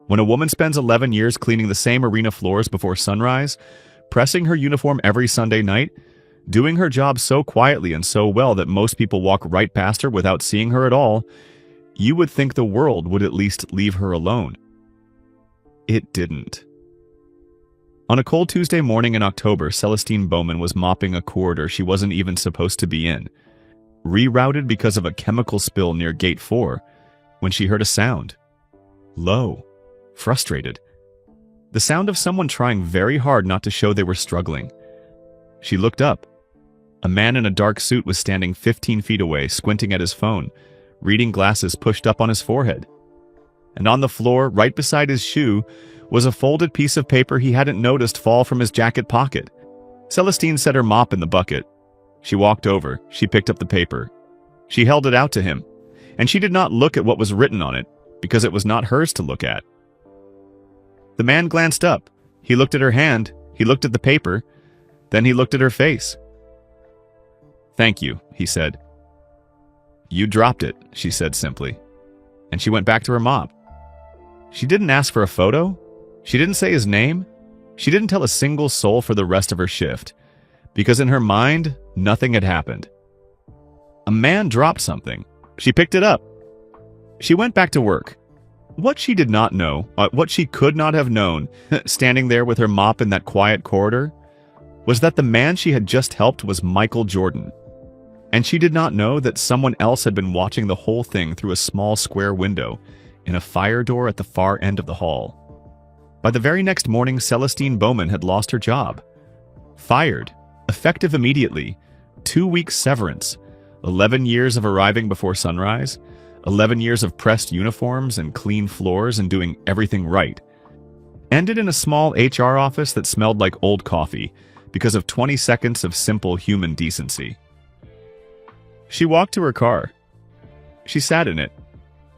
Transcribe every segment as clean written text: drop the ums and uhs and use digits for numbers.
When a woman spends 11 years cleaning the same arena floors before sunrise, pressing her uniform every Sunday night, doing her job so quietly and so well that most people walk right past her without seeing her at all, you would think the world would at least leave her alone. It didn't. On a cold Tuesday morning in October, Celestine Bowman was mopping a corridor she wasn't even supposed to be in, rerouted because of a chemical spill near Gate 4, when she heard a sound. Low, frustrated. The sound of someone trying very hard not to show they were struggling. She looked up. A man in a dark suit was standing 15 feet away, squinting at his phone, reading glasses pushed up on his forehead. And on the floor, right beside his shoe, was a folded piece of paper he hadn't noticed fall from his jacket pocket. Celestine set her mop in the bucket. She walked over. She picked up the paper. She held it out to him, and she did not look at what was written on it, because it was not hers to look at. The man glanced up. He looked at her hand. He looked at the paper. Then he looked at her face. "Thank you," he said. "You dropped it," she said simply. And she went back to her mop. She didn't ask for a photo. She didn't say his name. She didn't tell a single soul for the rest of her shift, because in her mind, nothing had happened. A man dropped something. She picked it up. She went back to work. What she did not know, what she could not have known, standing there with her mop in that quiet corridor, was that the man she had just helped was Michael Jordan. And she did not know that someone else had been watching the whole thing through a small square window in a fire door at the far end of the hall. By the very next morning, Celestine Bowman had lost her job. Fired, effective immediately, 2 weeks severance, 11 years of arriving before sunrise, 11 years of pressed uniforms and clean floors and doing everything right. Ended in a small HR office that smelled like old coffee because of 20 seconds of simple human decency. She walked to her car. She sat in it.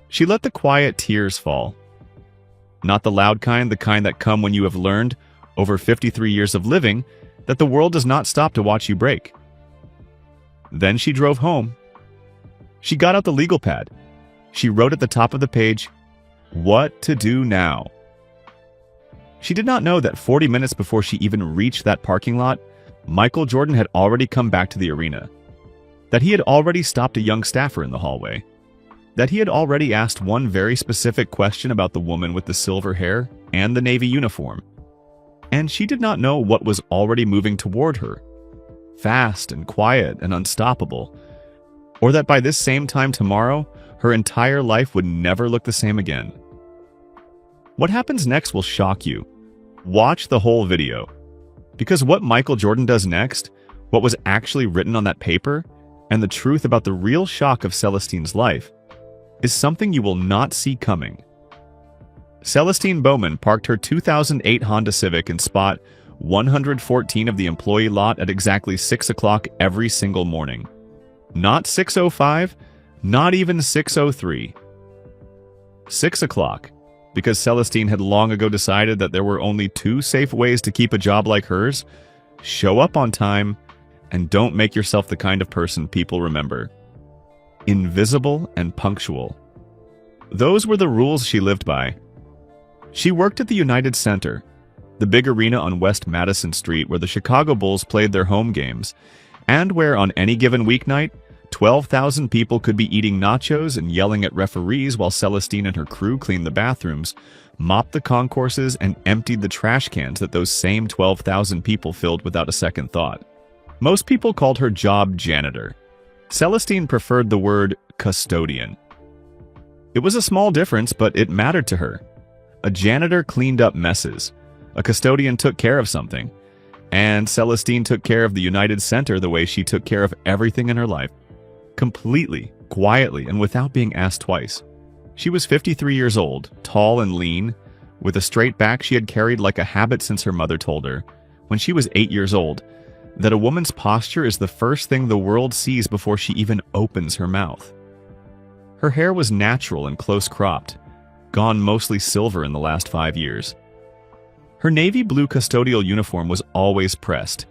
She let the quiet tears fall. Not the loud kind, the kind that come when you have learned, over 53 years of living, that the world does not stop to watch you break. Then she drove home. She got out the legal pad. She wrote at the top of the page, "What to do now?" She did not know that 40 minutes before she even reached that parking lot, Michael Jordan had already come back to the arena. That he had already stopped a young staffer in the hallway. That he had already asked one very specific question about the woman with the silver hair and the navy uniform. And she did not know what was already moving toward her, fast and quiet and unstoppable, or that by this same time tomorrow, her entire life would never look the same again. What happens next will shock you. Watch the whole video. Because what Michael Jordan does next, what was actually written on that paper, and the truth about the real shock of Celestine's life, is something you will not see coming. Celestine Bowman parked her 2008 Honda Civic in spot 114 of the employee lot at exactly 6 o'clock every single morning. Not 6:05, not even 6:03. 6 o'clock, because Celestine had long ago decided that there were only 2 safe ways to keep a job like hers: show up on time, and don't make yourself the kind of person people remember. Invisible and punctual. Those were the rules she lived by. She worked at the United Center, the big arena on West Madison Street where the Chicago Bulls played their home games, and where on any given weeknight, 12,000 people could be eating nachos and yelling at referees while Celestine and her crew cleaned the bathrooms, mopped the concourses, and emptied the trash cans that those same 12,000 people filled without a second thought. Most people called her job janitor. Celestine preferred the word custodian. It was a small difference, but it mattered to her. A janitor cleaned up messes. A custodian took care of something. And Celestine took care of the United Center the way she took care of everything in her life. Completely, quietly, and without being asked twice. She was 53 years old, tall and lean, with a straight back she had carried like a habit since her mother told her, when she was 8 years old, that a woman's posture is the first thing the world sees before she even opens her mouth. Her hair was natural and close-cropped, gone mostly silver in the last 5 years. Her navy blue custodial uniform was always pressed.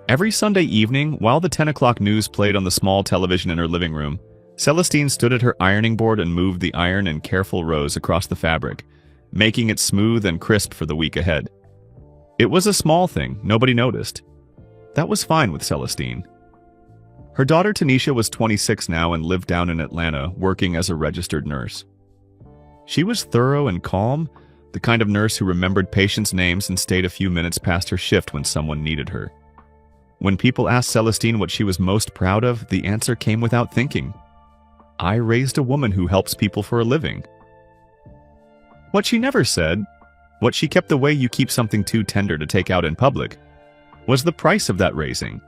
Every Sunday evening, while the 10 o'clock news played on the small television in her living room, Celestine stood at her ironing board and moved the iron in careful rows across the fabric, making it smooth and crisp for the week ahead. It was a small thing, nobody noticed. That was fine with Celestine. Her daughter Tanisha was 26 now and lived down in Atlanta, working as a registered nurse. She was thorough and calm, the kind of nurse who remembered patients' names and stayed a few minutes past her shift when someone needed her. When people asked Celestine what she was most proud of, the answer came without thinking. I raised a woman who helps people for a living. What she never said, what she kept the way you keep something too tender to take out in public, was the price of that raising.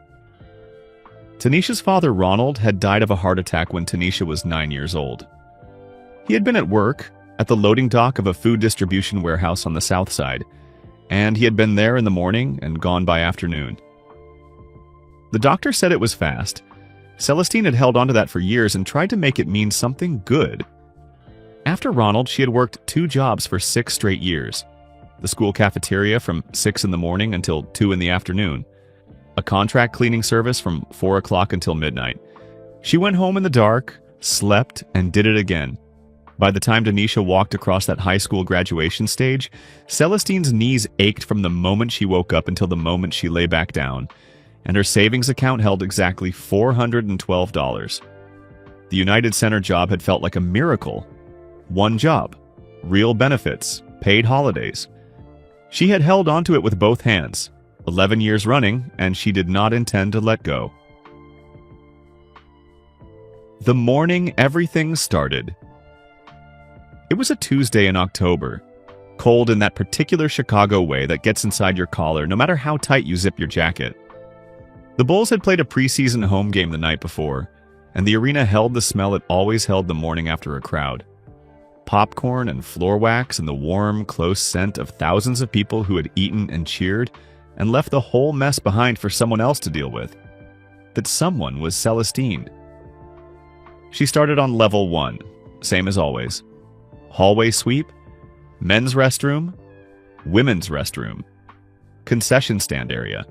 Tanisha's father, Ronald, had died of a heart attack when Tanisha was 9 years old. He had been at work, at the loading dock of a food distribution warehouse on the south side, and he had been there in the morning and gone by afternoon. The doctor said it was fast. Celestine had held onto that for years and tried to make it mean something good. After Ronald, she had worked 2 jobs for 6 straight years. The school cafeteria from 6 in the morning until 2 in the afternoon. A contract cleaning service from 4 o'clock until midnight. She went home in the dark, slept, and did it again. By the time Tanisha walked across that high school graduation stage, Celestine's knees ached from the moment she woke up until the moment she lay back down, and her savings account held exactly $412. The United Center job had felt like a miracle. 1 job, real benefits, paid holidays. She had held onto it with both hands, 11 years running, and she did not intend to let go. The morning everything started. It was a Tuesday in October, cold in that particular Chicago way that gets inside your collar no matter how tight you zip your jacket. The Bulls had played a preseason home game the night before, and the arena held the smell it always held the morning after a crowd. Popcorn and floor wax and the warm, close scent of thousands of people who had eaten and cheered and left the whole mess behind for someone else to deal with. That someone was Celestine. She started on level 1, same as always. Hallway sweep, men's restroom, women's restroom, concession stand area.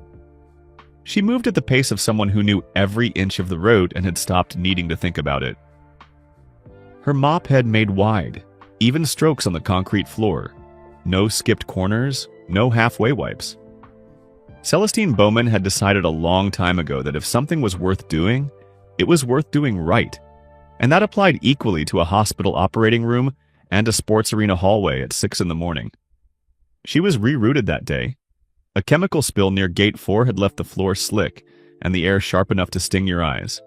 She moved at the pace of someone who knew every inch of the road and had stopped needing to think about it. Her mop head made wide, even strokes on the concrete floor. No skipped corners, no halfway wipes. Celestine Bowman had decided a long time ago that if something was worth doing, it was worth doing right. And that applied equally to a hospital operating room and a sports arena hallway at 6 in the morning. She was rerouted that day. A chemical spill near Gate 4 had left the floor slick and the air sharp enough to sting your eyes.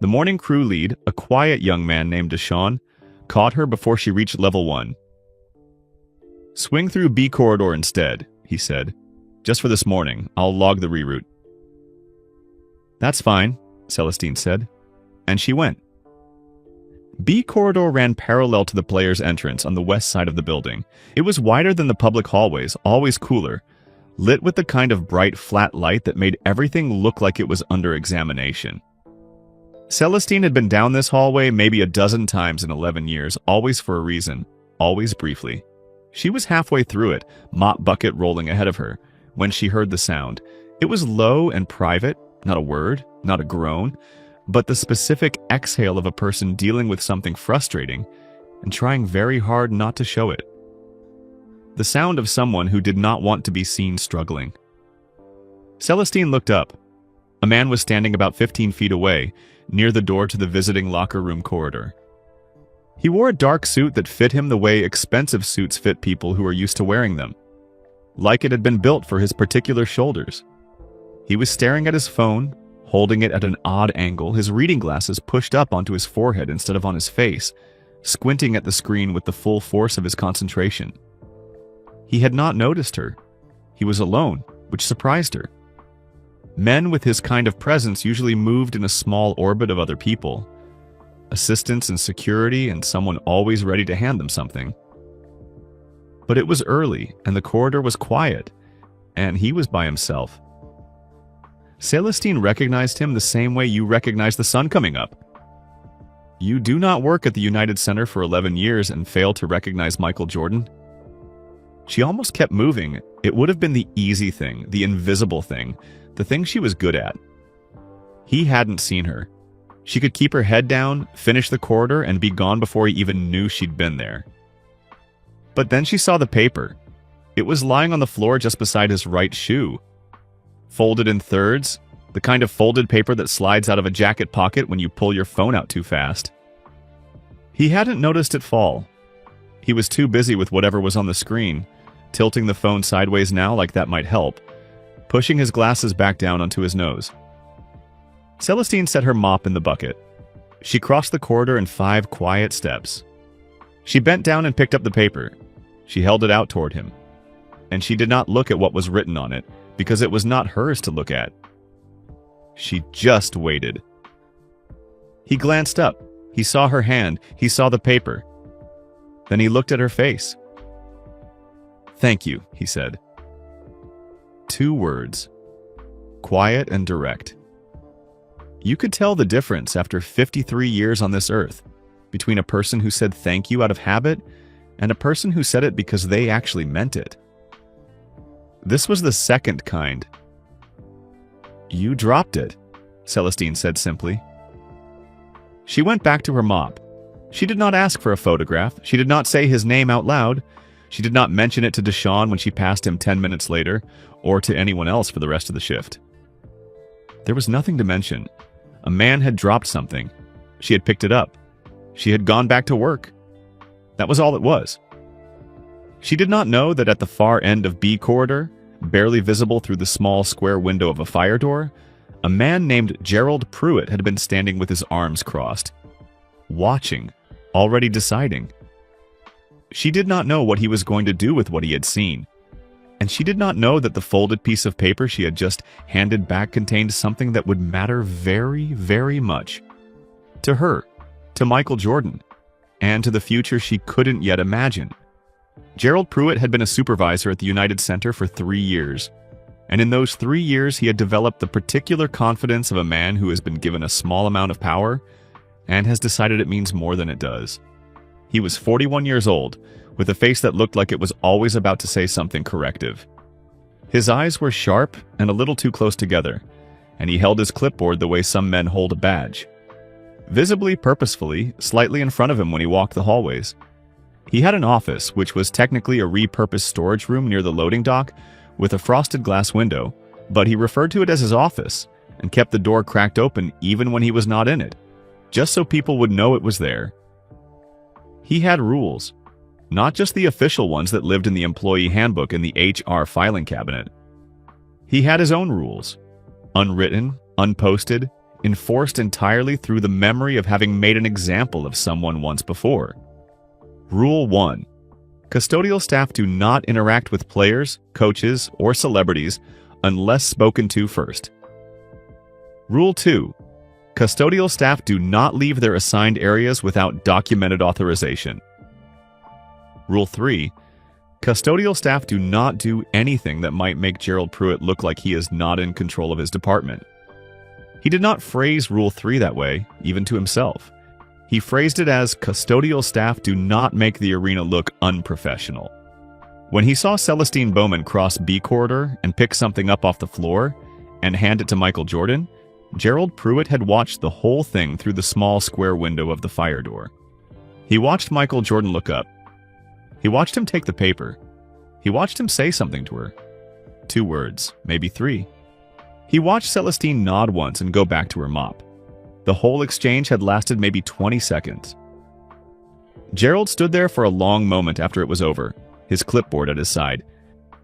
The morning crew lead, a quiet young man named Deshaun, caught her before she reached level 1. "Swing through B corridor instead," he said. "Just for this morning. I'll log the reroute." "That's fine," Celestine said. And she went. B corridor ran parallel to the players' entrance on the west side of the building. It was wider than the public hallways, always cooler, lit with the kind of bright, flat light that made everything look like it was under examination. Celestine had been down this hallway maybe a dozen times in 11 years, always for a reason, always briefly. She was halfway through it, mop bucket rolling ahead of her, when she heard the sound. It was low and private, not a word, not a groan, but the specific exhale of a person dealing with something frustrating and trying very hard not to show it. The sound of someone who did not want to be seen struggling. Celestine looked up. A man was standing about 15 feet away, near the door to the visiting locker room corridor. He wore a dark suit that fit him the way expensive suits fit people who are used to wearing them, like it had been built for his particular shoulders. He was staring at his phone, holding it at an odd angle, his reading glasses pushed up onto his forehead instead of on his face, squinting at the screen with the full force of his concentration. He had not noticed her. He was alone, which surprised her. Men with his kind of presence usually moved in a small orbit of other people. Assistance and security and someone always ready to hand them something. But it was early, and the corridor was quiet, and he was by himself. Celestine recognized him the same way you recognize the sun coming up. You do not work at the United Center for 11 years and fail to recognize Michael Jordan. She almost kept moving. It would have been the easy thing, the invisible thing, the thing she was good at. He hadn't seen her. She could keep her head down, finish the corridor, and be gone before he even knew she'd been there. But then she saw the paper. It was lying on the floor just beside his right shoe. Folded in thirds, the kind of folded paper that slides out of a jacket pocket when you pull your phone out too fast. He hadn't noticed it fall. He was too busy with whatever was on the screen, tilting the phone sideways now like that might help, pushing his glasses back down onto his nose. Celestine set her mop in the bucket. She crossed the corridor in 5 quiet steps. She bent down and picked up the paper. She held it out toward him. And she did not look at what was written on it, because it was not hers to look at. She just waited. He glanced up. He saw her hand. He saw the paper. Then he looked at her face. "Thank you," he said. 2 words. Quiet and direct. You could tell the difference after 53 years on this earth between a person who said thank you out of habit and a person who said it because they actually meant it. This was the second kind. "You dropped it," Celestine said simply. She went back to her mop. She did not ask for a photograph. She did not say his name out loud. She did not mention it to Deshawn when she passed him 10 minutes later, or to anyone else for the rest of the shift. There was nothing to mention. A man had dropped something. She had picked it up. She had gone back to work. That was all it was. She did not know that at the far end of B corridor, barely visible through the small square window of a fire door, a man named Gerald Pruitt had been standing with his arms crossed, watching, already deciding. She did not know what he was going to do with what he had seen, and she did not know that the folded piece of paper she had just handed back contained something that would matter very, very much. To her, to Michael Jordan, and to the future she couldn't yet imagine. Gerald Pruitt had been a supervisor at the United Center for 3 years, and in those 3 years he had developed the particular confidence of a man who has been given a small amount of power and has decided it means more than it does. He was 41 years old, with a face that looked like it was always about to say something corrective. His eyes were sharp and a little too close together, and he held his clipboard the way some men hold a badge. Visibly, purposefully, slightly in front of him when he walked the hallways. He had an office, which was technically a repurposed storage room near the loading dock, with a frosted glass window, but he referred to it as his office, and kept the door cracked open even when he was not in it, just so people would know it was there. He had rules, not just the official ones that lived in the employee handbook in the HR filing cabinet. He had his own rules, unwritten, unposted, enforced entirely through the memory of having made an example of someone once before. Rule 1. Custodial staff do not interact with players, coaches, or celebrities unless spoken to first. Rule 2. Custodial staff do not leave their assigned areas without documented authorization. Rule 3. Custodial staff do not do anything that might make Gerald Pruitt look like he is not in control of his department. He did not phrase Rule 3 that way, even to himself. He phrased it as custodial staff do not make the arena look unprofessional. When he saw Celestine Bowman cross B corridor and pick something up off the floor and hand it to Michael Jordan, Gerald Pruitt had watched the whole thing through the small square window of the fire door. He watched Michael Jordan look up. He watched him take the paper. He watched him say something to her. 2 words, maybe 3. He watched Celestine nod once and go back to her mop. The whole exchange had lasted maybe 20 seconds. Gerald stood there for a long moment after it was over, his clipboard at his side.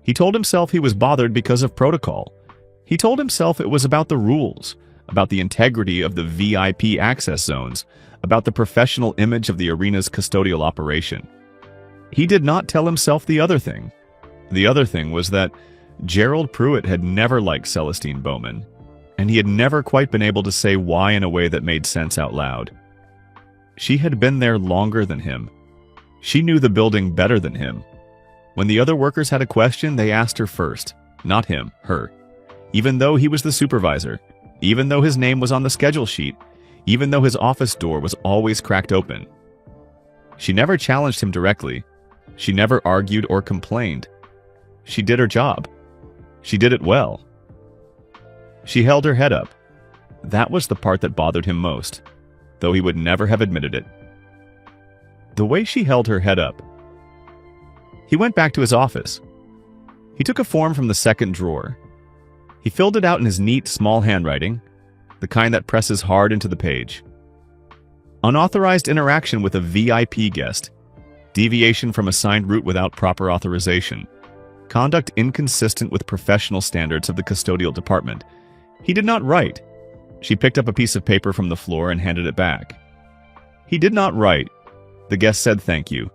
He told himself he was bothered because of protocol. He told himself it was about the rules, about the integrity of the VIP access zones, about the professional image of the arena's custodial operation. He did not tell himself the other thing. The other thing was that Gerald Pruitt had never liked Celestine Bowman, and he had never quite been able to say why in a way that made sense out loud. She had been there longer than him. She knew the building better than him. When the other workers had a question, they asked her first, not him, her. Even though he was the supervisor, even though his name was on the schedule sheet, even though his office door was always cracked open. She never challenged him directly. She never argued or complained. She did her job. She did it well. She held her head up. That was the part that bothered him most, though he would never have admitted it. The way she held her head up. He went back to his office. He took a form from the second drawer. He filled it out in his neat, small handwriting, the kind that presses hard into the page. Unauthorized interaction with a VIP guest. Deviation from assigned route without proper authorization. Conduct inconsistent with professional standards of the custodial department. He did not write. She picked up a piece of paper from the floor and handed it back. He did not write. The guest said thank you.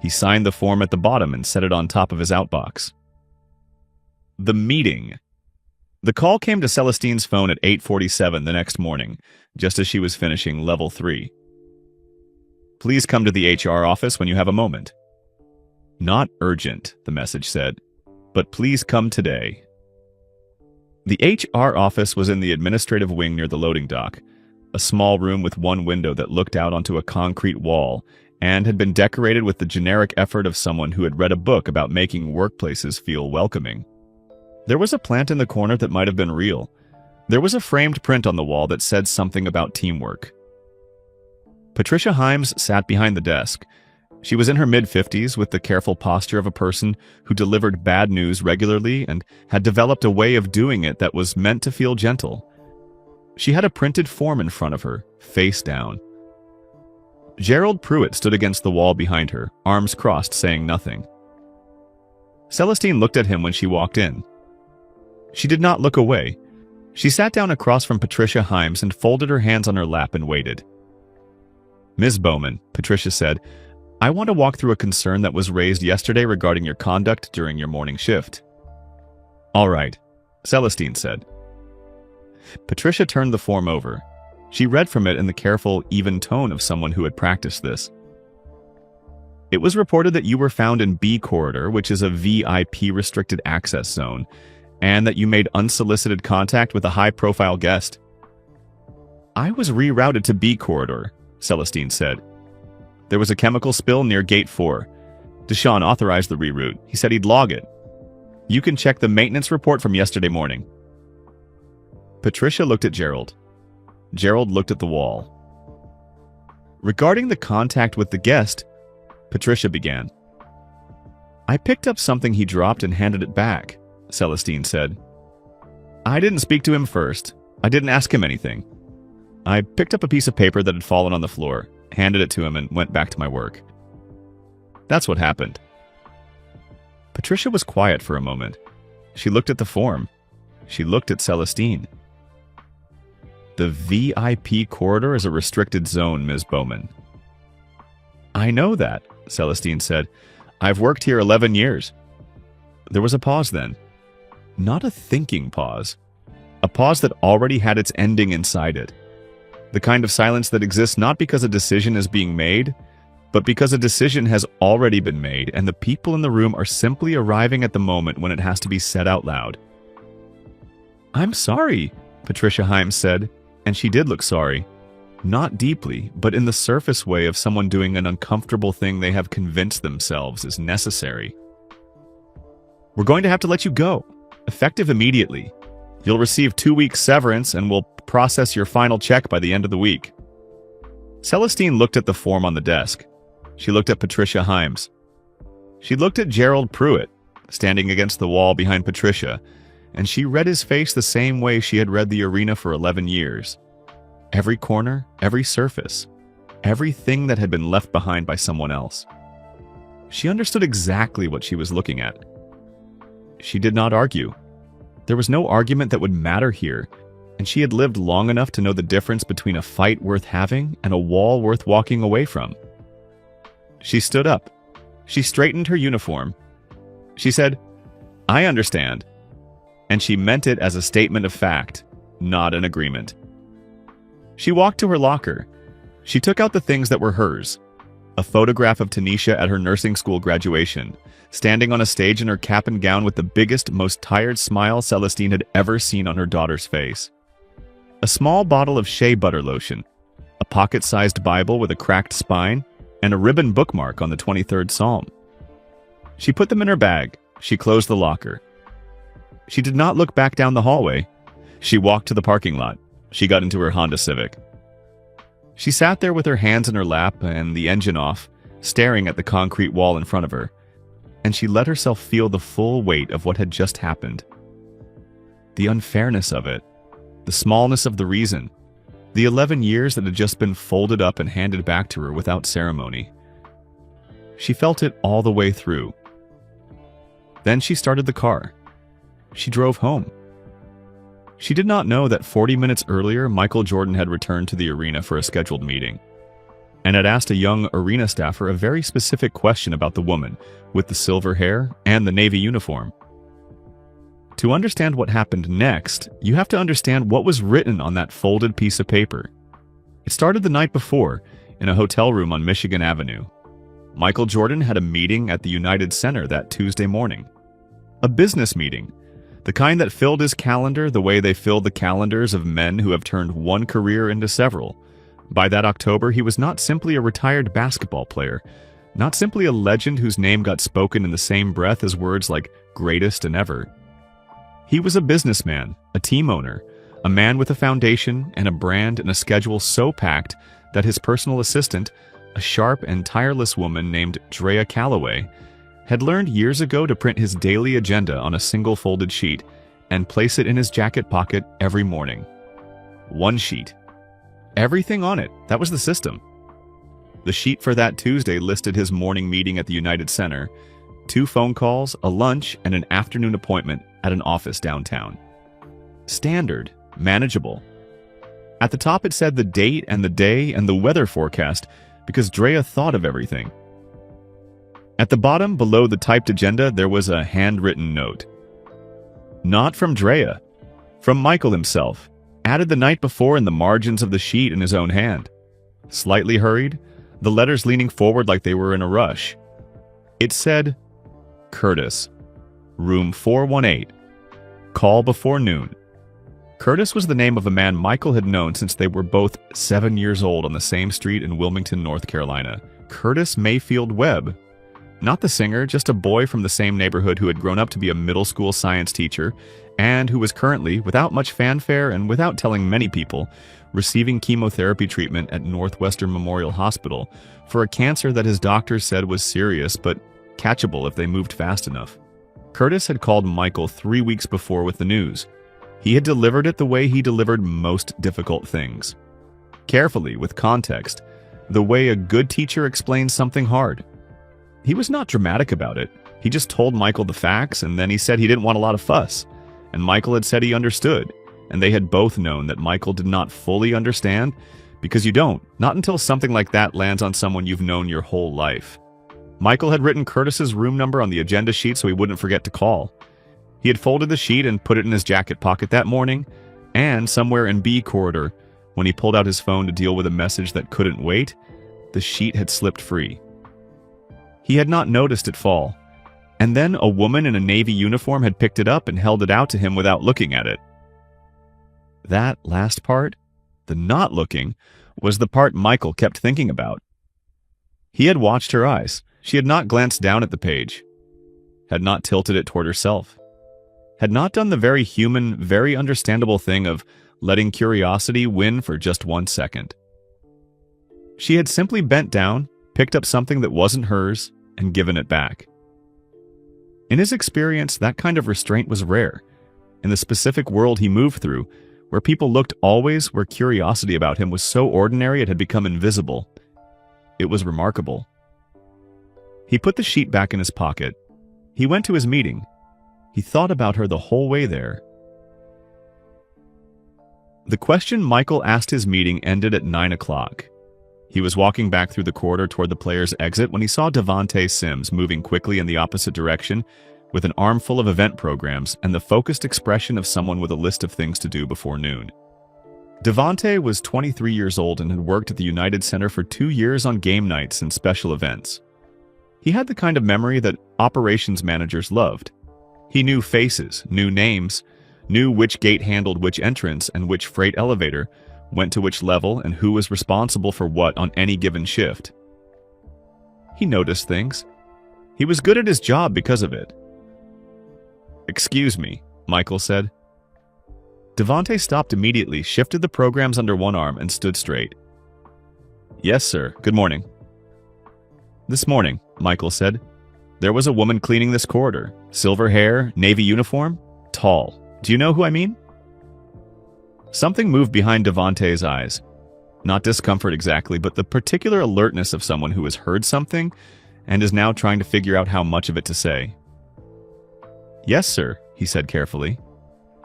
He signed the form at the bottom and set it on top of his outbox. The meeting. The call came to Celestine's phone at 8:47 the next morning, just as she was finishing level 3. Please come to the HR office when you have a moment. Not urgent, the message said, but please come today. The HR office was in the administrative wing near the loading dock, a small room with one window that looked out onto a concrete wall and had been decorated with the generic effort of someone who had read a book about making workplaces feel welcoming. There was a plant in the corner that might have been real. There was a framed print on the wall that said something about teamwork. Patricia Himes sat behind the desk. She was in her mid-50s with the careful posture of a person who delivered bad news regularly and had developed a way of doing it that was meant to feel gentle. She had a printed form in front of her, face down. Gerald Pruitt stood against the wall behind her, arms crossed, saying nothing. Celestine looked at him when she walked in. She did not look away. She sat down across from Patricia Himes and folded her hands on her lap and waited. Ms. Bowman, Patricia said, I want to walk through a concern that was raised yesterday regarding your conduct during your morning shift. All right, Celestine said. Patricia turned the form over. She read from it in the careful, even tone of someone who had practiced this. It was reported that you were found in B Corridor, which is a VIP restricted access zone, and that you made unsolicited contact with a high-profile guest. I was rerouted to B Corridor, Celestine said. There was a chemical spill near Gate 4. Deshawn authorized the reroute. He said he'd log it. You can check the maintenance report from yesterday morning. Patricia looked at Gerald. Gerald looked at the wall. Regarding the contact with the guest, Patricia began. I picked up something he dropped and handed it back, Celestine said. I didn't speak to him first. I didn't ask him anything. I picked up a piece of paper that had fallen on the floor, handed it to him, and went back to my work. That's what happened. Patricia was quiet for a moment. She looked at the form. She looked at Celestine. The VIP corridor is a restricted zone, Ms. Bowman. I know that, Celestine said. I've worked here 11 years. There was a pause then. Not a thinking pause. A pause that already had its ending inside it. The kind of silence that exists not because a decision is being made, but because a decision has already been made and the people in the room are simply arriving at the moment when it has to be said out loud. I'm sorry, Patricia Himes said, and she did look sorry. Not deeply, but in the surface way of someone doing an uncomfortable thing they have convinced themselves is necessary. We're going to have to let you go, effective immediately. You'll receive 2 weeks severance and we'll process your final check by the end of the week. Celestine looked at the form on the desk. She looked at Patricia Himes. She looked at Gerald Pruitt, standing against the wall behind Patricia, and she read his face the same way she had read the arena for 11 years. Every corner, every surface, everything that had been left behind by someone else. She understood exactly what she was looking at. She did not argue. There was no argument that would matter here, and she had lived long enough to know the difference between a fight worth having and a wall worth walking away from. She stood up. She straightened her uniform. She said, I understand. And she meant it as a statement of fact, not an agreement. She walked to her locker. She took out the things that were hers. A photograph of Tanisha at her nursing school graduation, standing on a stage in her cap and gown with the biggest, most tired smile Celestine had ever seen on her daughter's face. A small bottle of shea butter lotion, a pocket-sized Bible with a cracked spine, and a ribbon bookmark on the 23rd Psalm. She put them in her bag. She closed the locker. She did not look back down the hallway. She walked to the parking lot. She got into her Honda Civic. She sat there with her hands in her lap and the engine off, staring at the concrete wall in front of her. and she let herself feel the full weight of what had just happened. The unfairness of it, the smallness of the reason, the 11 years that had just been folded up and handed back to her without ceremony. She felt it all the way through. Then she started the car. She drove home. She did not know that 40 minutes earlier, Michael Jordan had returned to the arena for a scheduled meeting and had asked a young arena staffer a very specific question about the woman with the silver hair and the navy uniform. To understand what happened next, you have to understand what was written on that folded piece of paper. It started the night before, in a hotel room on Michigan Avenue. Michael Jordan had a meeting at the United Center that Tuesday morning. A business meeting, the kind that filled his calendar the way they filled the calendars of men who have turned one career into several. By that October, he was not simply a retired basketball player, not simply a legend whose name got spoken in the same breath as words like greatest and ever. He was a businessman, a team owner, a man with a foundation and a brand and a schedule so packed that his personal assistant, a sharp and tireless woman named Drea Calloway, had learned years ago to print his daily agenda on a single folded sheet and place it in his jacket pocket every morning. One sheet. Everything on it, that was the system. The sheet for that Tuesday listed his morning meeting at the United Center, 2 phone calls, a lunch, and an afternoon appointment at an office downtown. Standard, manageable. At the top it said the date and the day and the weather forecast because Drea thought of everything. At the bottom, below the typed agenda, there was a handwritten note. Not from Drea, from Michael himself, added the night before in the margins of the sheet in his own hand. Slightly hurried, the letters leaning forward like they were in a rush. It said, Curtis, room 418, call before noon. Curtis was the name of a man Michael had known since they were both 7 years old on the same street in Wilmington, North Carolina. Curtis Mayfield Webb. Not the singer, just a boy from the same neighborhood who had grown up to be a middle school science teacher and who was currently, without much fanfare and without telling many people, receiving chemotherapy treatment at Northwestern Memorial Hospital for a cancer that his doctors said was serious but catchable if they moved fast enough. Curtis had called Michael 3 weeks before with the news. He had delivered it the way he delivered most difficult things. Carefully, with context, the way a good teacher explains something hard. He was not dramatic about it. He just told Michael the facts, and then he said he didn't want a lot of fuss. And Michael had said he understood, and they had both known that Michael did not fully understand, because you don't, not until something like that lands on someone you've known your whole life. Michael had written Curtis's room number on the agenda sheet so he wouldn't forget to call. He had folded the sheet and put it in his jacket pocket that morning, and somewhere in B corridor, when he pulled out his phone to deal with a message that couldn't wait, the sheet had slipped free. He had not noticed it fall, and then a woman in a navy uniform had picked it up and held it out to him without looking at it. That last part, the not looking, was the part Michael kept thinking about. He had watched her eyes. She had not glanced down at the page, had not tilted it toward herself, had not done the very human, very understandable thing of letting curiosity win for just 1 second. She had simply bent down, picked up something that wasn't hers, and given it back. In his experience, that kind of restraint was rare. In the specific world he moved through, where people looked always, where curiosity about him was so ordinary it had become invisible. It was remarkable. He put the sheet back in his pocket. He went to his meeting. He thought about her the whole way there. The question Michael asked his meeting ended at 9 o'clock. He was walking back through the corridor toward the players' exit when he saw Devontae Sims moving quickly in the opposite direction with an armful of event programs and the focused expression of someone with a list of things to do before noon. Devontae was 23 years old and had worked at the United Center for 2 years on game nights and special events. He had the kind of memory that operations managers loved. He knew faces, knew names, knew which gate handled which entrance and which freight elevator went to which level and who was responsible for what on any given shift. He noticed things. He was good at his job because of it. "Excuse me," Michael said. Devontae stopped immediately, shifted the programs under one arm, and stood straight. "Yes, sir. Good morning." "This morning," Michael said. There was a woman cleaning this corridor. Silver hair, navy uniform, tall. Do you know who I mean? Something moved behind Devante's eyes. Not discomfort exactly, but the particular alertness of someone who has heard something and is now trying to figure out how much of it to say. "Yes, sir," he said carefully.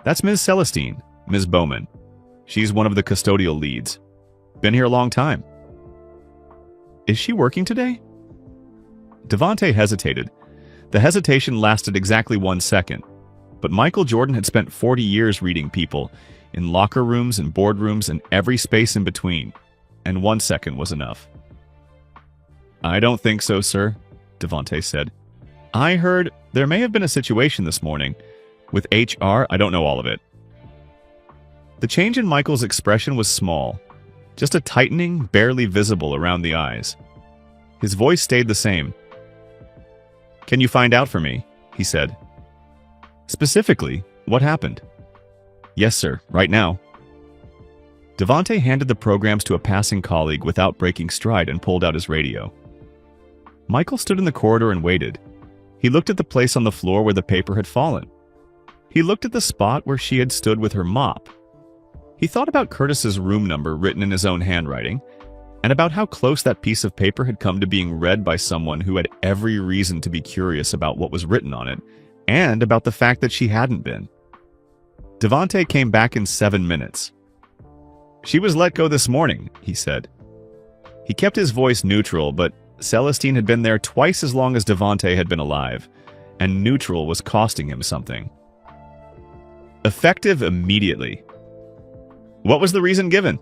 "That's Ms. Celestine, Ms. Bowman. She's one of the custodial leads. Been here a long time." "Is she working today?" Devante hesitated. The hesitation lasted exactly 1 second, but Michael Jordan had spent 40 years reading people, in locker rooms and boardrooms and every space in between, and 1 second was enough. "I don't think so, sir," Devante said. "I heard there may have been a situation this morning. With HR, I don't know all of it." The change in Michael's expression was small, just a tightening, barely visible around the eyes. His voice stayed the same. "Can you find out for me?" he said. "Specifically, what happened?" "Yes, sir, right now." Devante handed the programs to a passing colleague without breaking stride and pulled out his radio. Michael stood in the corridor and waited. He looked at the place on the floor where the paper had fallen. He looked at the spot where she had stood with her mop. He thought about Curtis's room number written in his own handwriting, and about how close that piece of paper had come to being read by someone who had every reason to be curious about what was written on it, and about the fact that she hadn't been. Devante came back in 7 minutes. "She was let go this morning," he said. He kept his voice neutral, but Celestine had been there twice as long as Devante had been alive, and neutral was costing him something. "Effective immediately." "What was the reason given?"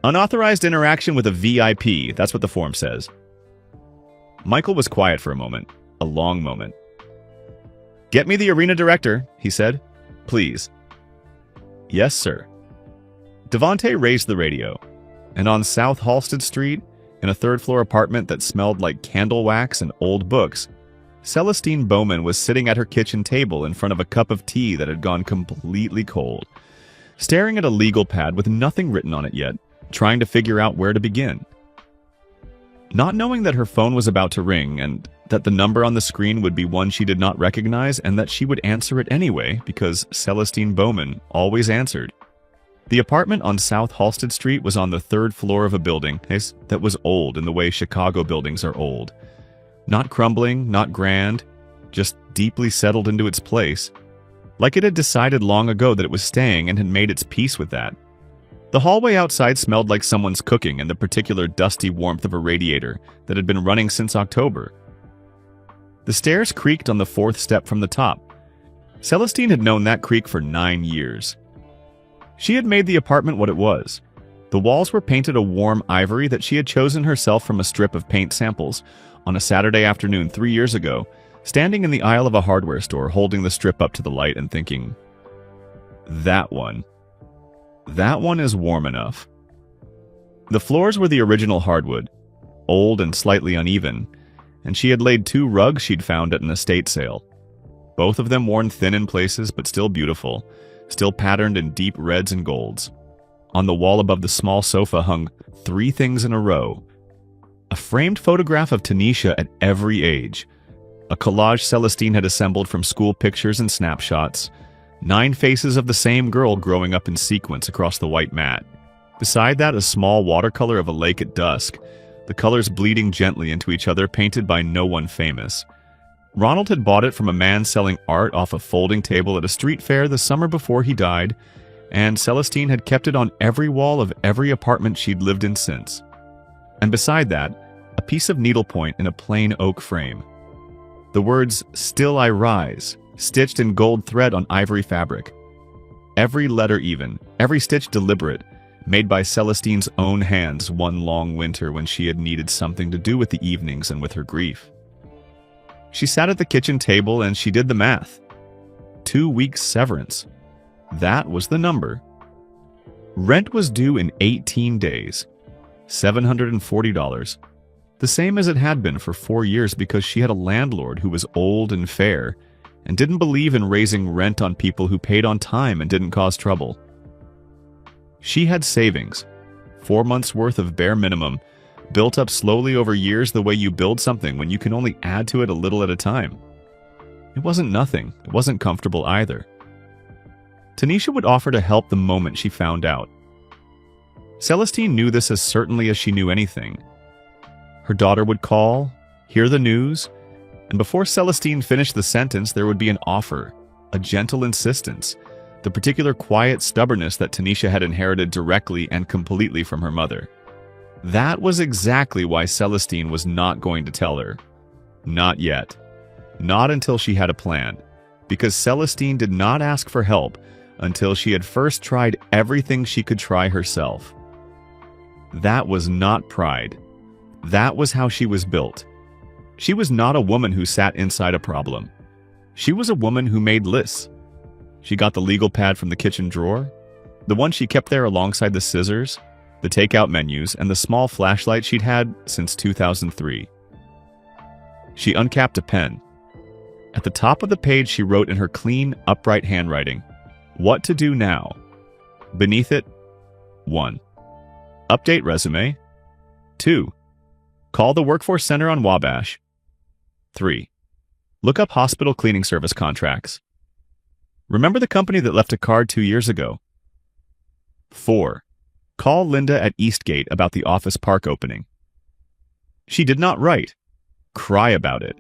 "Unauthorized interaction with a VIP, that's what the form says." Michael was quiet for a moment, a long moment. "Get me the arena director," he said. "Please." "Yes, sir." Devante raised the radio, and on South Halsted Street, in a third-floor apartment that smelled like candle wax and old books, Celestine Bowman was sitting at her kitchen table in front of a cup of tea that had gone completely cold, staring at a legal pad with nothing written on it yet, trying to figure out where to begin. Not knowing that her phone was about to ring and that the number on the screen would be one she did not recognize and that she would answer it anyway because Celestine Bowman always answered. The apartment on South Halsted Street was on the 3rd floor of a building that was old in the way Chicago buildings are old. Not crumbling, not grand, just deeply settled into its place. Like it had decided long ago that it was staying and had made its peace with that. The hallway outside smelled like someone's cooking in the particular dusty warmth of a radiator that had been running since October. The stairs creaked on the 4th step from the top. Celestine had known that creak for 9 years. She had made the apartment what it was. The walls were painted a warm ivory that she had chosen herself from a strip of paint samples on a Saturday afternoon 3 years ago, standing in the aisle of a hardware store holding the strip up to the light and thinking, "That one. That one is warm enough." The floors were the original hardwood, old and slightly uneven, and she had laid 2 rugs she'd found at an estate sale. Both of them worn thin in places but still beautiful, still patterned in deep reds and golds. On the wall above the small sofa hung 3 things in a row. A framed photograph of Tanisha at every age, a collage Celestine had assembled from school pictures and snapshots, 9 faces of the same girl growing up in sequence across the white mat. Beside that, a small watercolor of a lake at dusk, the colors bleeding gently into each other, painted by no one famous. Ronald had bought it from a man selling art off a folding table at a street fair the summer before he died, and Celestine had kept it on every wall of every apartment she'd lived in since. And beside that, a piece of needlepoint in a plain oak frame. The words, "Still I Rise," stitched in gold thread on ivory fabric. Every letter even, every stitch deliberate, made by Celestine's own hands one long winter when she had needed something to do with the evenings and with her grief. She sat at the kitchen table and she did the math. 2 weeks severance. That was the number. Rent was due in 18 days. $740. The same as it had been for 4 years because she had a landlord who was old and fair and didn't believe in raising rent on people who paid on time and didn't cause trouble. She had savings, 4 months' worth of bare minimum, built up slowly over years the way you build something when you can only add to it a little at a time. It wasn't nothing. It wasn't comfortable either. Tanisha would offer to help the moment she found out. Celestine knew this as certainly as she knew anything. Her daughter would call, hear the news, and before Celestine finished the sentence, there would be an offer, a gentle insistence, the particular quiet stubbornness that Tanisha had inherited directly and completely from her mother. That was exactly why Celestine was not going to tell her. Not yet. Not until she had a plan, because Celestine did not ask for help until she had first tried everything she could try herself. That was not pride. That was how she was built. She was not a woman who sat inside a problem. She was a woman who made lists. She got the legal pad from the kitchen drawer, the one she kept there alongside the scissors, the takeout menus, and the small flashlight she'd had since 2003. She uncapped a pen. At the top of the page, she wrote in her clean, upright handwriting, "What to do now?" Beneath it, 1. Update resume. 2. Call the Workforce Center on Wabash. 3. Look up hospital cleaning service contracts. Remember the company that left a card 2 years ago? 4. Call Linda at Eastgate about the office park opening. She did not write, "Cry about it."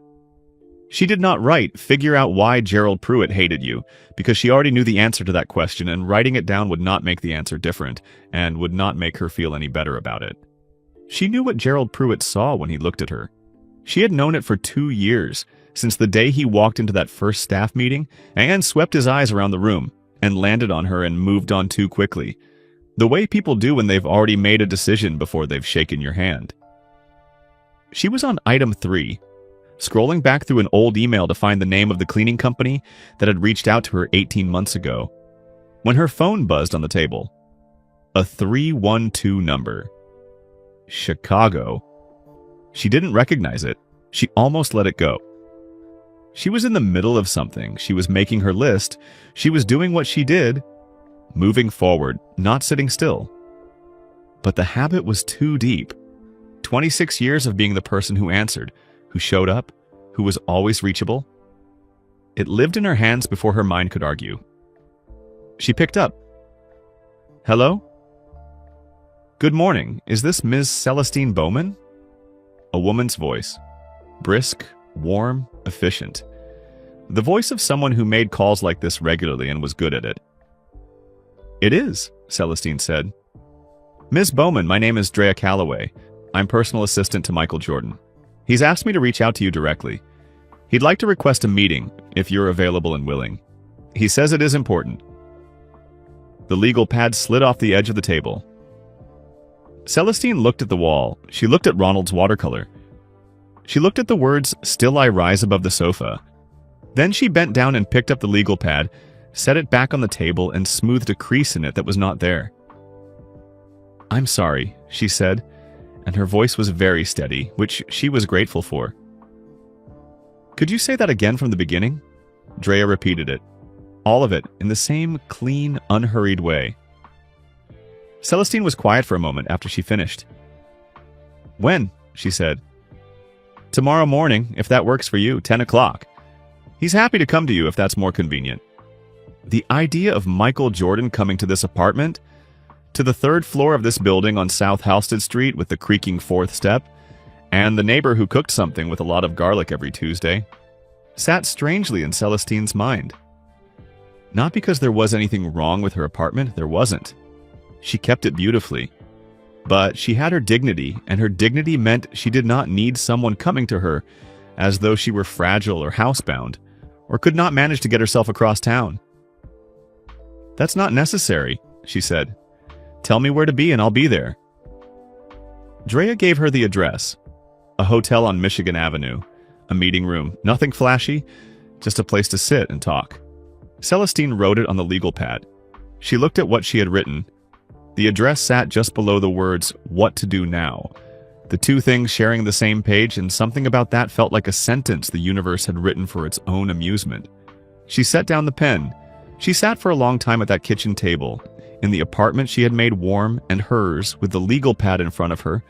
She did not write, "Figure out why Gerald Pruitt hated you," because she already knew the answer to that question, and writing it down would not make the answer different, and would not make her feel any better about it. She knew what Gerald Pruitt saw when he looked at her. She had known it for 2 years, since the day he walked into that first staff meeting and swept his eyes around the room, and landed on her and moved on too quickly, the way people do when they've already made a decision before they've shaken your hand. She was on item 3, scrolling back through an old email to find the name of the cleaning company that had reached out to her 18 months ago, when her phone buzzed on the table. A 312 number. Chicago. She didn't recognize it. She almost let it go. She was in the middle of something. She was making her list. She was doing what she did, moving forward, not sitting still. But the habit was too deep. 26 years of being the person who answered, who showed up, who was always reachable. It lived in her hands before her mind could argue. She picked up. "Hello? Good morning. Is this Ms. Celestine Bowman?" A woman's voice. Brisk, warm, efficient. The voice of someone who made calls like this regularly and was good at it. "It is," Celestine said. "Ms. Bowman, my name is Drea Calloway. I'm personal assistant to Michael Jordan. He's asked me to reach out to you directly. He'd like to request a meeting, if you're available and willing. He says it is important." The legal pad slid off the edge of the table. Celestine looked at the wall. She looked at Ronald's watercolor. She looked at the words, "Still I rise above the sofa." Then she bent down and picked up the legal pad, set it back on the table, and smoothed a crease in it that was not there. "I'm sorry," she said, and her voice was very steady, which she was grateful for. "Could you say that again from the beginning?" Drea repeated it. All of it, in the same clean, unhurried way. Celestine was quiet for a moment after she finished. "When?" she said. "Tomorrow morning, if that works for you, 10 o'clock. He's happy to come to you if that's more convenient." The idea of Michael Jordan coming to this apartment, to the 3rd floor of this building on South Halsted Street with the creaking 4th step, and the neighbor who cooked something with a lot of garlic every Tuesday, sat strangely in Celestine's mind. Not because there was anything wrong with her apartment, there wasn't. She kept it beautifully. But she had her dignity, and her dignity meant she did not need someone coming to her as though she were fragile or housebound, or could not manage to get herself across town. "That's not necessary," she said. "Tell me where to be and I'll be there." Drea gave her the address. A hotel on Michigan Avenue. A meeting room. Nothing flashy, just a place to sit and talk. Celestine wrote it on the legal pad. She looked at what she had written. The address sat just below the words, "What to do now." The two things sharing the same page, and something about that felt like a sentence the universe had written for its own amusement. She set down the pen. She sat for a long time at that kitchen table, in the apartment she had made warm and hers, with the legal pad in front of her,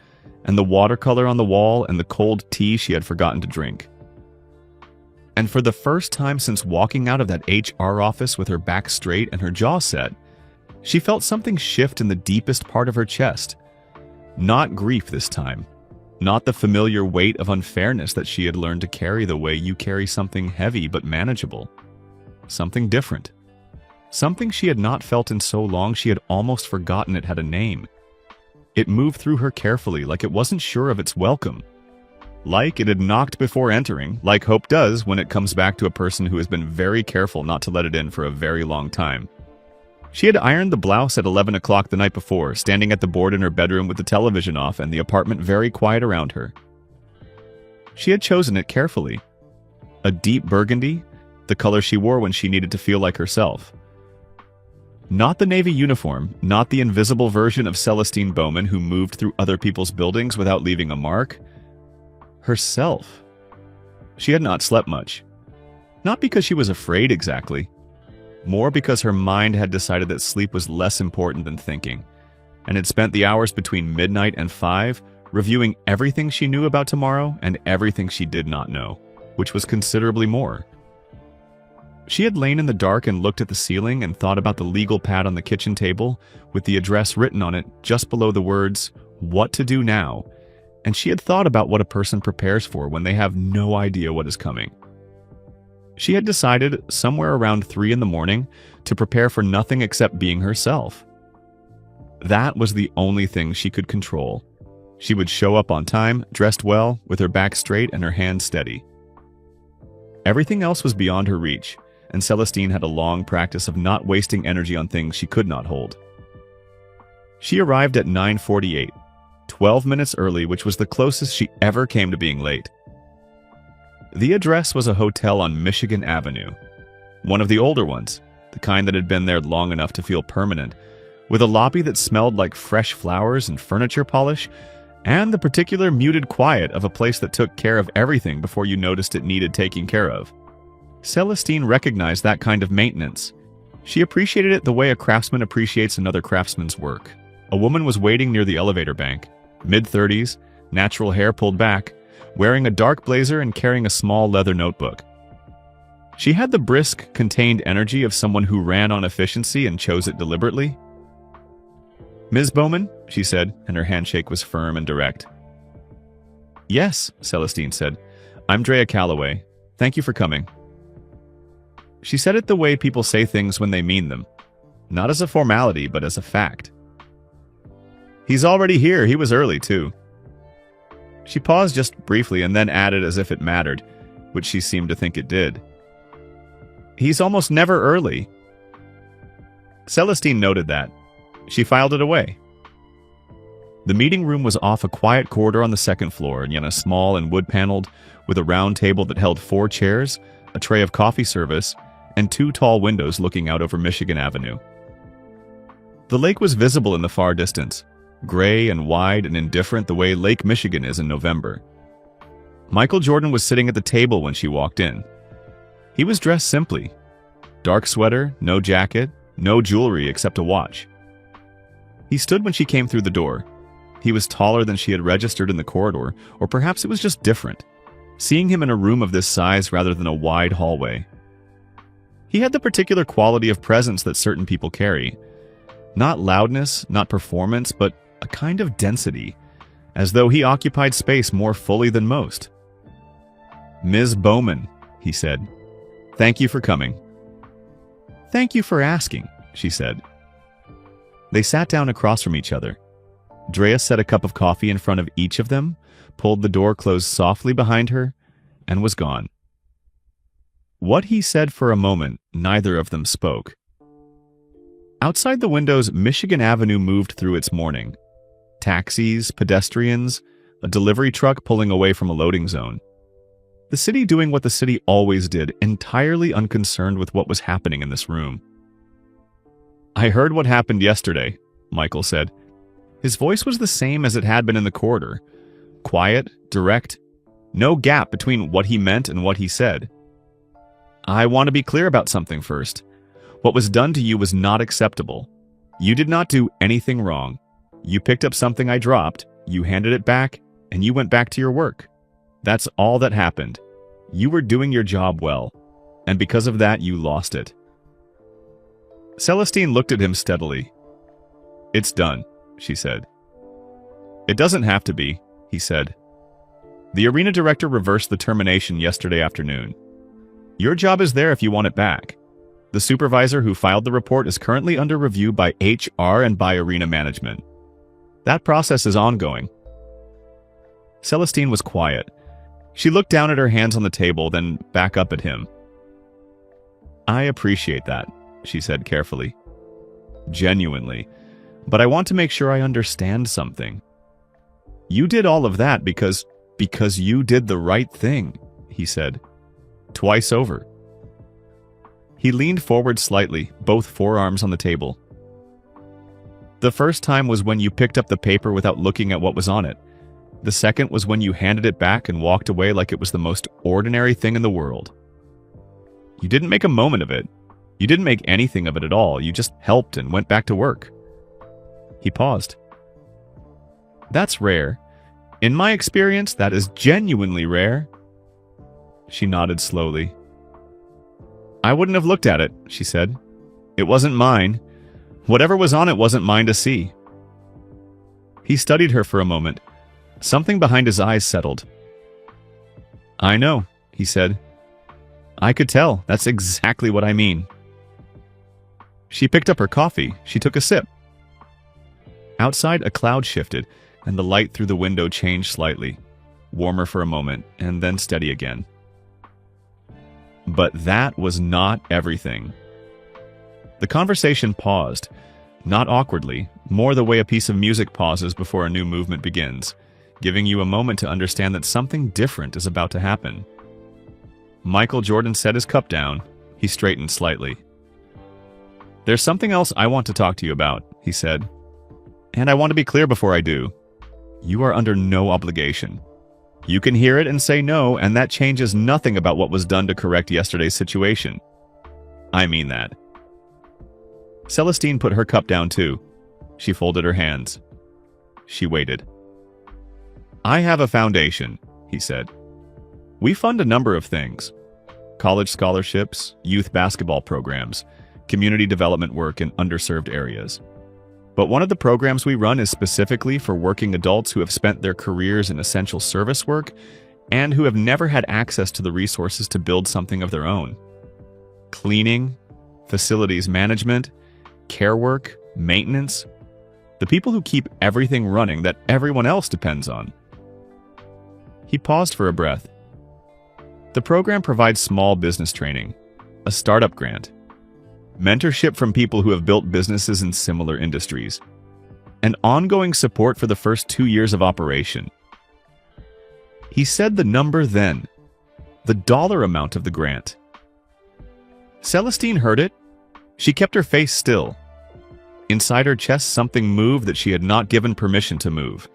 and the watercolor on the wall, and the cold tea she had forgotten to drink. And for the first time since walking out of that HR office with her back straight and her jaw set, she felt something shift in the deepest part of her chest. Not grief this time. Not the familiar weight of unfairness that she had learned to carry the way you carry something heavy but manageable. Something different. Something she had not felt in so long she had almost forgotten it had a name. It moved through her carefully, like it wasn't sure of its welcome. Like it had knocked before entering, like hope does when it comes back to a person who has been very careful not to let it in for a very long time. She had ironed the blouse at 11 o'clock the night before, standing at the board in her bedroom with the television off and the apartment very quiet around her. She had chosen it carefully. A deep burgundy, the color she wore when she needed to feel like herself. Not the Navy uniform, not the invisible version of Celestine Bowman who moved through other people's buildings without leaving a mark. Herself. She had not slept much. Not because she was afraid exactly. More because her mind had decided that sleep was less important than thinking, and had spent the hours between midnight and 5 reviewing everything she knew about tomorrow and everything she did not know, which was considerably more. She had lain in the dark and looked at the ceiling and thought about the legal pad on the kitchen table with the address written on it just below the words, "What to do now?" And she had thought about what a person prepares for when they have no idea what is coming. She had decided, somewhere around 3 in the morning, to prepare for nothing except being herself. That was the only thing she could control. She would show up on time, dressed well, with her back straight and her hands steady. Everything else was beyond her reach, and Celestine had a long practice of not wasting energy on things she could not hold. She arrived at 9:48, 12 minutes early, which was the closest she ever came to being late. The address was a hotel on Michigan Avenue, one of the older ones, the kind that had been there long enough to feel permanent, with a lobby that smelled like fresh flowers and furniture polish, and the particular muted quiet of a place that took care of everything before you noticed it needed taking care of. Celestine recognized that kind of maintenance. She appreciated it the way a craftsman appreciates another craftsman's work. A woman was waiting near the elevator bank, mid-30s, natural hair pulled back, wearing a dark blazer and carrying a small leather notebook. She had the brisk, contained energy of someone who ran on efficiency and chose it deliberately. "Ms. Bowman," she said, and her handshake was firm and direct. "Yes," Celestine said. "I'm Drea Calloway. Thank you for coming." She said it the way people say things when they mean them. Not as a formality, but as a fact. "He's already here. He was early, too." She paused just briefly and then added as if it mattered, which she seemed to think it did. "He's almost never early." Celestine noted that. She filed it away. The meeting room was off a quiet corridor on the second floor, and yet a small and wood-paneled, with a round table that held 4 chairs, a tray of coffee service, and 2 tall windows looking out over Michigan Avenue. The lake was visible in the far distance, gray and wide and indifferent the way Lake Michigan is in November. Michael Jordan was sitting at the table when she walked in. He was dressed simply. Dark sweater, no jacket, no jewelry except a watch. He stood when she came through the door. He was taller than she had registered in the corridor, or perhaps it was just different, seeing him in a room of this size rather than a wide hallway. He had the particular quality of presence that certain people carry. Not loudness, not performance, but a kind of density, as though he occupied space more fully than most. "Ms. Bowman," he said. "Thank you for coming." "Thank you for asking," she said. They sat down across from each other. Drea set a cup of coffee in front of each of them, pulled the door closed softly behind her, and was gone. What he said for a moment, neither of them spoke. Outside the windows, Michigan Avenue moved through its morning. Taxis, pedestrians, a delivery truck pulling away from a loading zone. The city doing what the city always did, entirely unconcerned with what was happening in this room. "I heard what happened yesterday," Michael said. His voice was the same as it had been in the corridor. Quiet, direct, no gap between what he meant and what he said. "I want to be clear about something first. What was done to you was not acceptable. You did not do anything wrong. You picked up something I dropped, You handed it back, and you went back to your work. That's all that happened. You were doing your job well, and because of that, you lost it. Celestine looked at him steadily. It's done, she said. It doesn't have to be, he said. The arena director reversed the termination yesterday afternoon. Your job is there if you want it back. The supervisor who filed the report is currently under review by HR and by arena management. That process is ongoing. Celestine was quiet. She looked down at her hands on the table, then back up at him. I appreciate that, she said carefully. Genuinely. But I want to make sure I understand something. You did all of that because you did the right thing, he said. Twice over. He leaned forward slightly, both forearms on the table. The first time was when you picked up the paper without looking at what was on it. The second was when you handed it back and walked away like it was the most ordinary thing in the world. You didn't make a moment of it. You didn't make anything of it at all. You just helped and went back to work. He paused. That's rare. In my experience, that is genuinely rare. She nodded slowly. I wouldn't have looked at it, she said. It wasn't mine. Whatever was on it wasn't mine to see. He studied her for a moment. Something behind his eyes settled. I know, he said. I could tell. That's exactly what I mean. She picked up her coffee. She took a sip. Outside, a cloud shifted, and the light through the window changed slightly, warmer for a moment, and then steady again. But that was not everything. The conversation paused, not awkwardly, more the way a piece of music pauses before a new movement begins, giving you a moment to understand that something different is about to happen. Michael Jordan set his cup down. He straightened slightly. There's something else I want to talk to you about, he said. And I want to be clear before I do. You are under no obligation. You can hear it and say no, and that changes nothing about what was done to correct yesterday's situation. I mean that. Celestine put her cup down too. She folded her hands. She waited. I have a foundation, he said. We fund a number of things. College scholarships, youth basketball programs, community development work in underserved areas. But one of the programs we run is specifically for working adults who have spent their careers in essential service work and who have never had access to the resources to build something of their own. Cleaning, facilities management, care work, maintenance, the people who keep everything running that everyone else depends on. He paused for a breath. The program provides small business training, a startup grant, mentorship from people who have built businesses in similar industries, and ongoing support for the first 2 years of operation. He said the number then, the dollar amount of the grant. Celestine heard it. She kept her face still. Inside her chest, something moved that she had not given permission to move.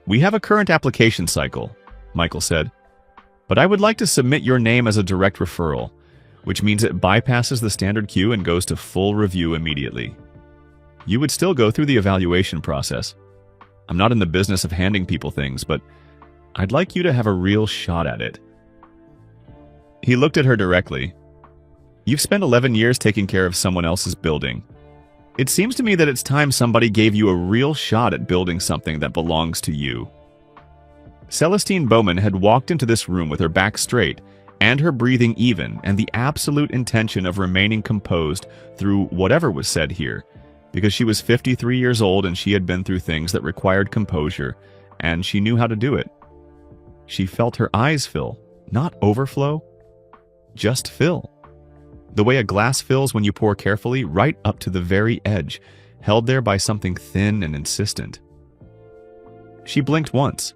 We have a current application cycle, Michael said, but I would like to submit your name as a direct referral, which means it bypasses the standard queue and goes to full review immediately. You would still go through the evaluation process. I'm not in the business of handing people things, but I'd like you to have a real shot at it. He looked at her directly. You've spent 11 years taking care of someone else's building. It seems to me that it's time somebody gave you a real shot at building something that belongs to you. Celestine Bowman had walked into this room with her back straight and her breathing even and the absolute intention of remaining composed through whatever was said here, because she was 53 years old and she had been through things that required composure, and she knew how to do it. She felt her eyes fill, not overflow, just fill. The way a glass fills when you pour carefully, right up to the very edge, held there by something thin and insistent. She blinked once.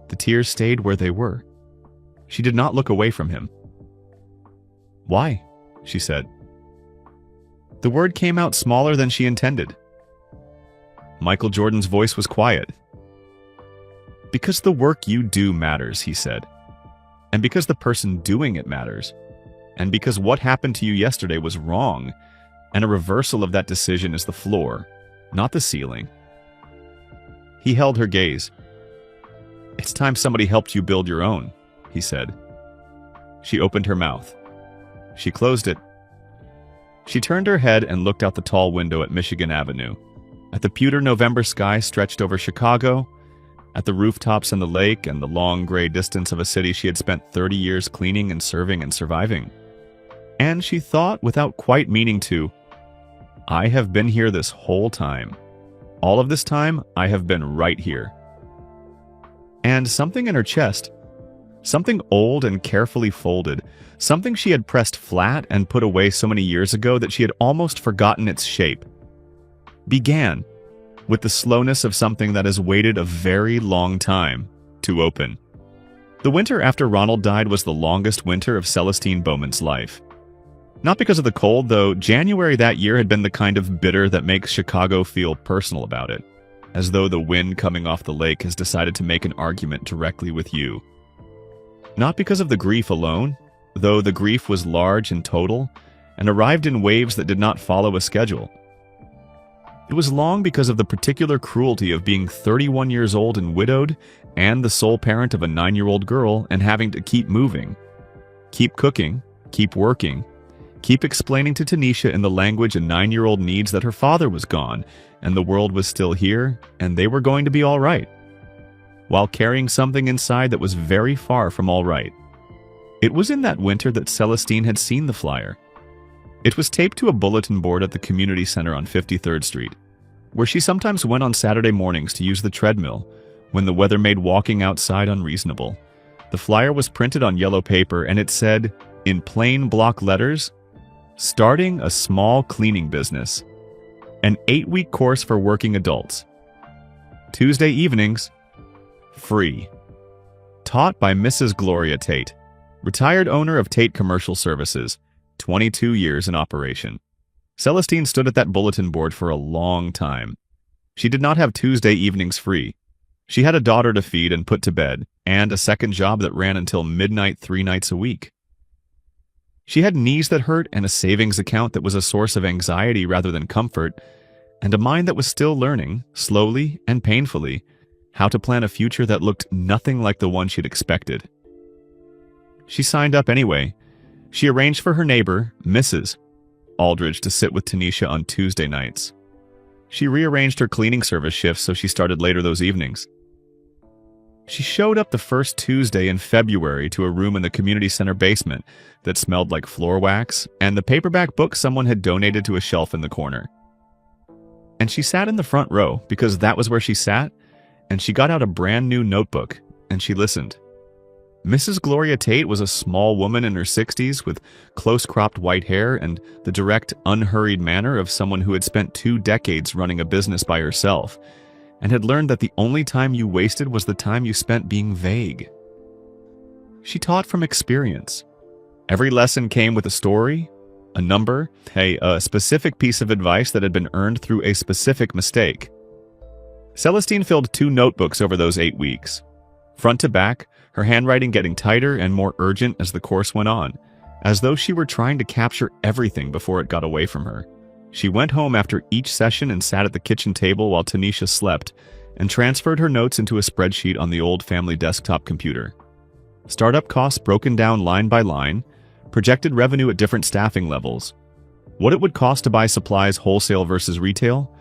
The tears stayed where they were. She did not look away from him. Why? She said. The word came out smaller than she intended. Michael Jordan's voice was quiet. Because the work you do matters, he said. And because the person doing it matters. And because what happened to you yesterday was wrong, and a reversal of that decision is the floor, not the ceiling. He held her gaze. "It's time somebody helped you build your own," he said. She opened her mouth. She closed it. She turned her head and looked out the tall window at Michigan Avenue, at the pewter November sky stretched over Chicago, at the rooftops and the lake and the long gray distance of a city she had spent 30 years cleaning and serving and surviving. And she thought, without quite meaning to, "I have been here this whole time. All of this time, I have been right here." And something in her chest, something old and carefully folded, something she had pressed flat and put away so many years ago that she had almost forgotten its shape, began, with the slowness of something that has waited a very long time, to open. The winter after Ronald died was the longest winter of Celestine Bowman's life. Not because of the cold, though. January that year had been the kind of bitter that makes Chicago feel personal about it, as though the wind coming off the lake has decided to make an argument directly with you. Not because of the grief alone, though the grief was large and total, and arrived in waves that did not follow a schedule. It was long because of the particular cruelty of being 31 years old and widowed, and the sole parent of a 9-year-old girl, and having to keep moving, keep cooking, keep working, keep explaining to Tanisha in the language a 9-year-old needs that her father was gone, and the world was still here, and they were going to be all right, while carrying something inside that was very far from all right. It was in that winter that Celestine had seen the flyer. It was taped to a bulletin board at the community center on 53rd Street, where she sometimes went on Saturday mornings to use the treadmill when the weather made walking outside unreasonable. The flyer was printed on yellow paper, and it said, in plain block letters, "Starting a small cleaning business. An 8-week course for working adults. Tuesday evenings, free. Taught by Mrs. Gloria Tate, retired owner of Tate Commercial Services, 22 years in operation." Celestine stood at that bulletin board for a long time. She did not have Tuesday evenings free. She had a daughter to feed and put to bed, and a second job that ran until midnight 3 nights a week. She had knees that hurt and a savings account that was a source of anxiety rather than comfort, and a mind that was still learning, slowly and painfully, how to plan a future that looked nothing like the one she'd expected. She signed up anyway. She arranged for her neighbor, Mrs. Aldridge, to sit with Tanisha on Tuesday nights. She rearranged her cleaning service shifts so she started later those evenings. She showed up the first Tuesday in February to a room in the community center basement that smelled like floor wax and the paperback book someone had donated to a shelf in the corner. And she sat in the front row because that was where she sat, and she got out a brand new notebook and she listened. Mrs. Gloria Tate was a small woman in her 60s with close-cropped white hair and the direct, unhurried manner of someone who had spent 2 decades running a business by herself and had learned that the only time you wasted was the time you spent being vague. She taught from experience. Every lesson came with a story, a number, a specific piece of advice that had been earned through a specific mistake. Celestine filled 2 notebooks over those 8 weeks. Front to back, her handwriting getting tighter and more urgent as the course went on, as though she were trying to capture everything before it got away from her. She went home after each session and sat at the kitchen table while Tanisha slept, and transferred her notes into a spreadsheet on the old family desktop computer. Startup costs broken down line by line, projected revenue at different staffing levels, what it would cost to buy supplies wholesale versus retail,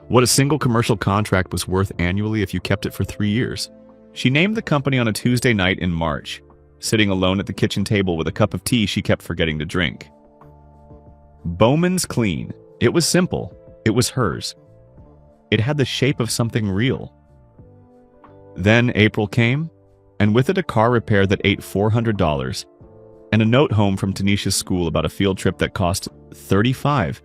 what a single commercial contract was worth annually if you kept it for 3 years. She named the company on a Tuesday night in March, sitting alone at the kitchen table with a cup of tea she kept forgetting to drink. Bowman's Clean. It was simple. It was hers. It had the shape of something real. Then April came, and with it a car repair that ate $400, and a note home from Tanisha's school about a field trip that cost $35,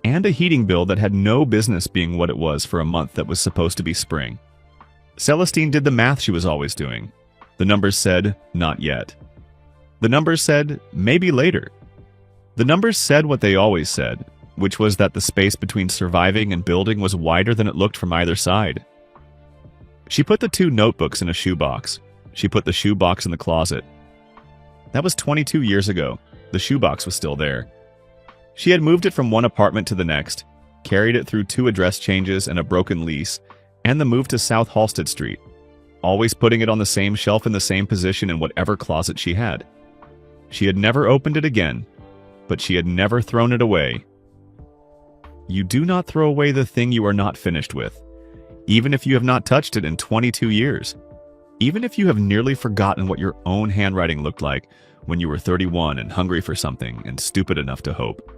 and a heating bill that had no business being what it was for a month that was supposed to be spring. Celestine did the math she was always doing. The numbers said, not yet. The numbers said, maybe later. The numbers said what they always said, which was that the space between surviving and building was wider than it looked from either side. She put the 2 notebooks in a shoebox. She put the shoebox in the closet. That was 22 years ago. The shoebox was still there. She had moved it from one apartment to the next, carried it through 2 address changes and a broken lease, and the move to South Halsted Street, always putting it on the same shelf in the same position in whatever closet she had. She had never opened it again, but she had never thrown it away. You do not throw away the thing you are not finished with, even if you have not touched it in 22 years. Even if you have nearly forgotten what your own handwriting looked like when you were 31 and hungry for something and stupid enough to hope.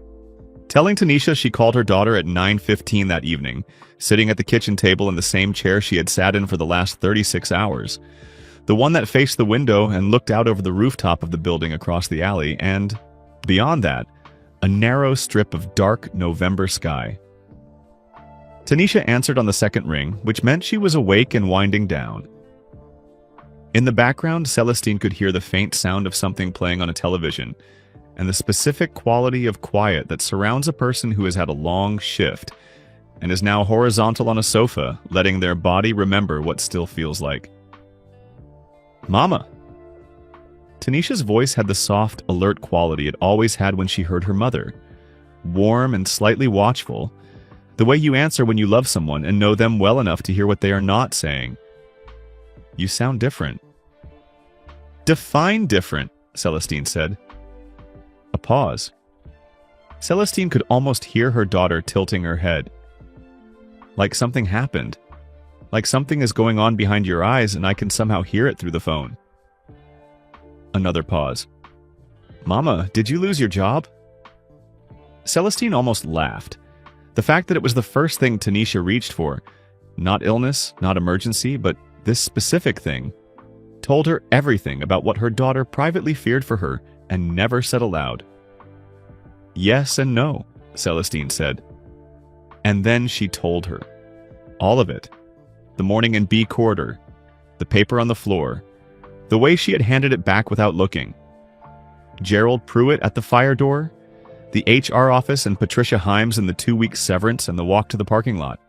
Telling Tanisha she called her daughter at 9:15 that evening, sitting at the kitchen table in the same chair she had sat in for the last 36 hours. The one that faced the window and looked out over the rooftop of the building across the alley, and, beyond that, a narrow strip of dark November sky. Tanisha answered on the second ring, which meant she was awake and winding down. In the background, Celestine could hear the faint sound of something playing on a television, and the specific quality of quiet that surrounds a person who has had a long shift and is now horizontal on a sofa, letting their body remember what still feels like. "Mama." Tanisha's voice had the soft, alert quality it always had when she heard her mother. Warm and slightly watchful, the way you answer when you love someone and know them well enough to hear what they are not saying. "You sound different." "Define different," Celestine said. A pause. Celestine could almost hear her daughter tilting her head. Like something happened. Like something is going on behind your eyes and I can somehow hear it through the phone. Another pause. "Mama, did you lose your job?" Celestine almost laughed. The fact that it was the first thing Tanisha reached for, not illness, not emergency, but this specific thing, told her everything about what her daughter privately feared for her and never said aloud. "Yes and no," Celestine said. And then she told her. All of it. The morning in B corridor, the paper on the floor, the way she had handed it back without looking. Gerald Pruitt at the fire door, the HR office and Patricia Himes in the 2-week severance and the walk to the parking lot.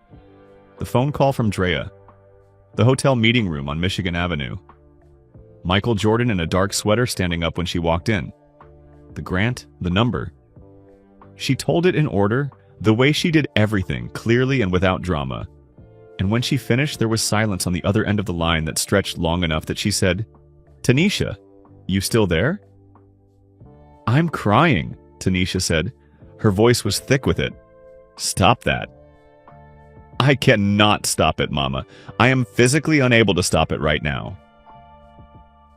The phone call from Drea. The hotel meeting room on Michigan Avenue. Michael Jordan in a dark sweater standing up when she walked in. The grant, the number. She told it in order, the way she did everything, clearly and without drama. And when she finished, there was silence on the other end of the line that stretched long enough that she said, "Tanisha, you still there?" "I'm crying," Tanisha said. Her voice was thick with it. "Stop that." "I cannot stop it, Mama. I am physically unable to stop it right now."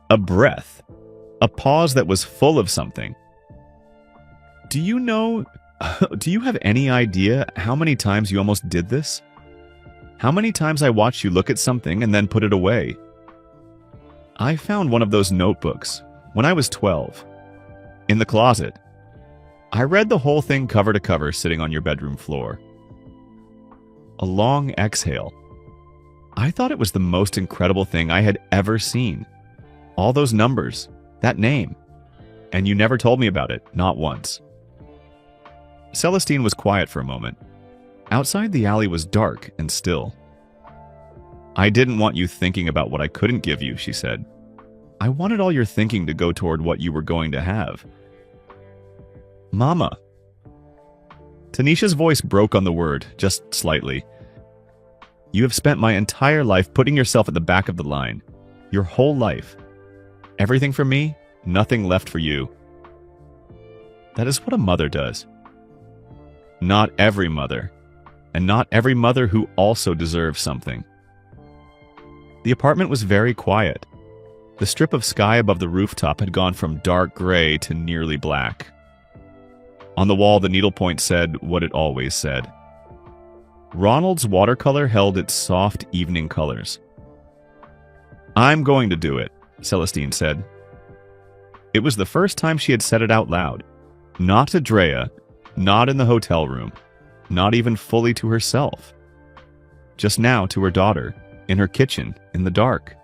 A breath. A pause that was full of something. Do you have any idea how many times you almost did this? How many times I watched you look at something and then put it away? I found one of those notebooks when I was 12. In the closet. I read the whole thing cover to cover sitting on your bedroom floor. A long exhale. I thought it was the most incredible thing I had ever seen. All those numbers, that name. And you never told me about it, not once. Celestine was quiet for a moment. Outside the alley was dark and still. "I didn't want you thinking about what I couldn't give you," she said. "I wanted all your thinking to go toward what you were going to have." "Mama." Tanisha's voice broke on the word, just slightly. "You have spent my entire life putting yourself at the back of the line. Your whole life. Everything for me, nothing left for you." That is what a mother does. Not every mother. And not every mother who also deserves something. The apartment was very quiet. The strip of sky above the rooftop had gone from dark gray to nearly black. On the wall, the needlepoint said what it always said. Ronald's watercolor held its soft evening colors. "I'm going to do it," Celestine said. It was the first time she had said it out loud. Not to Drea, not in the hotel room, not even fully to herself. Just now to her daughter, in her kitchen, in the dark.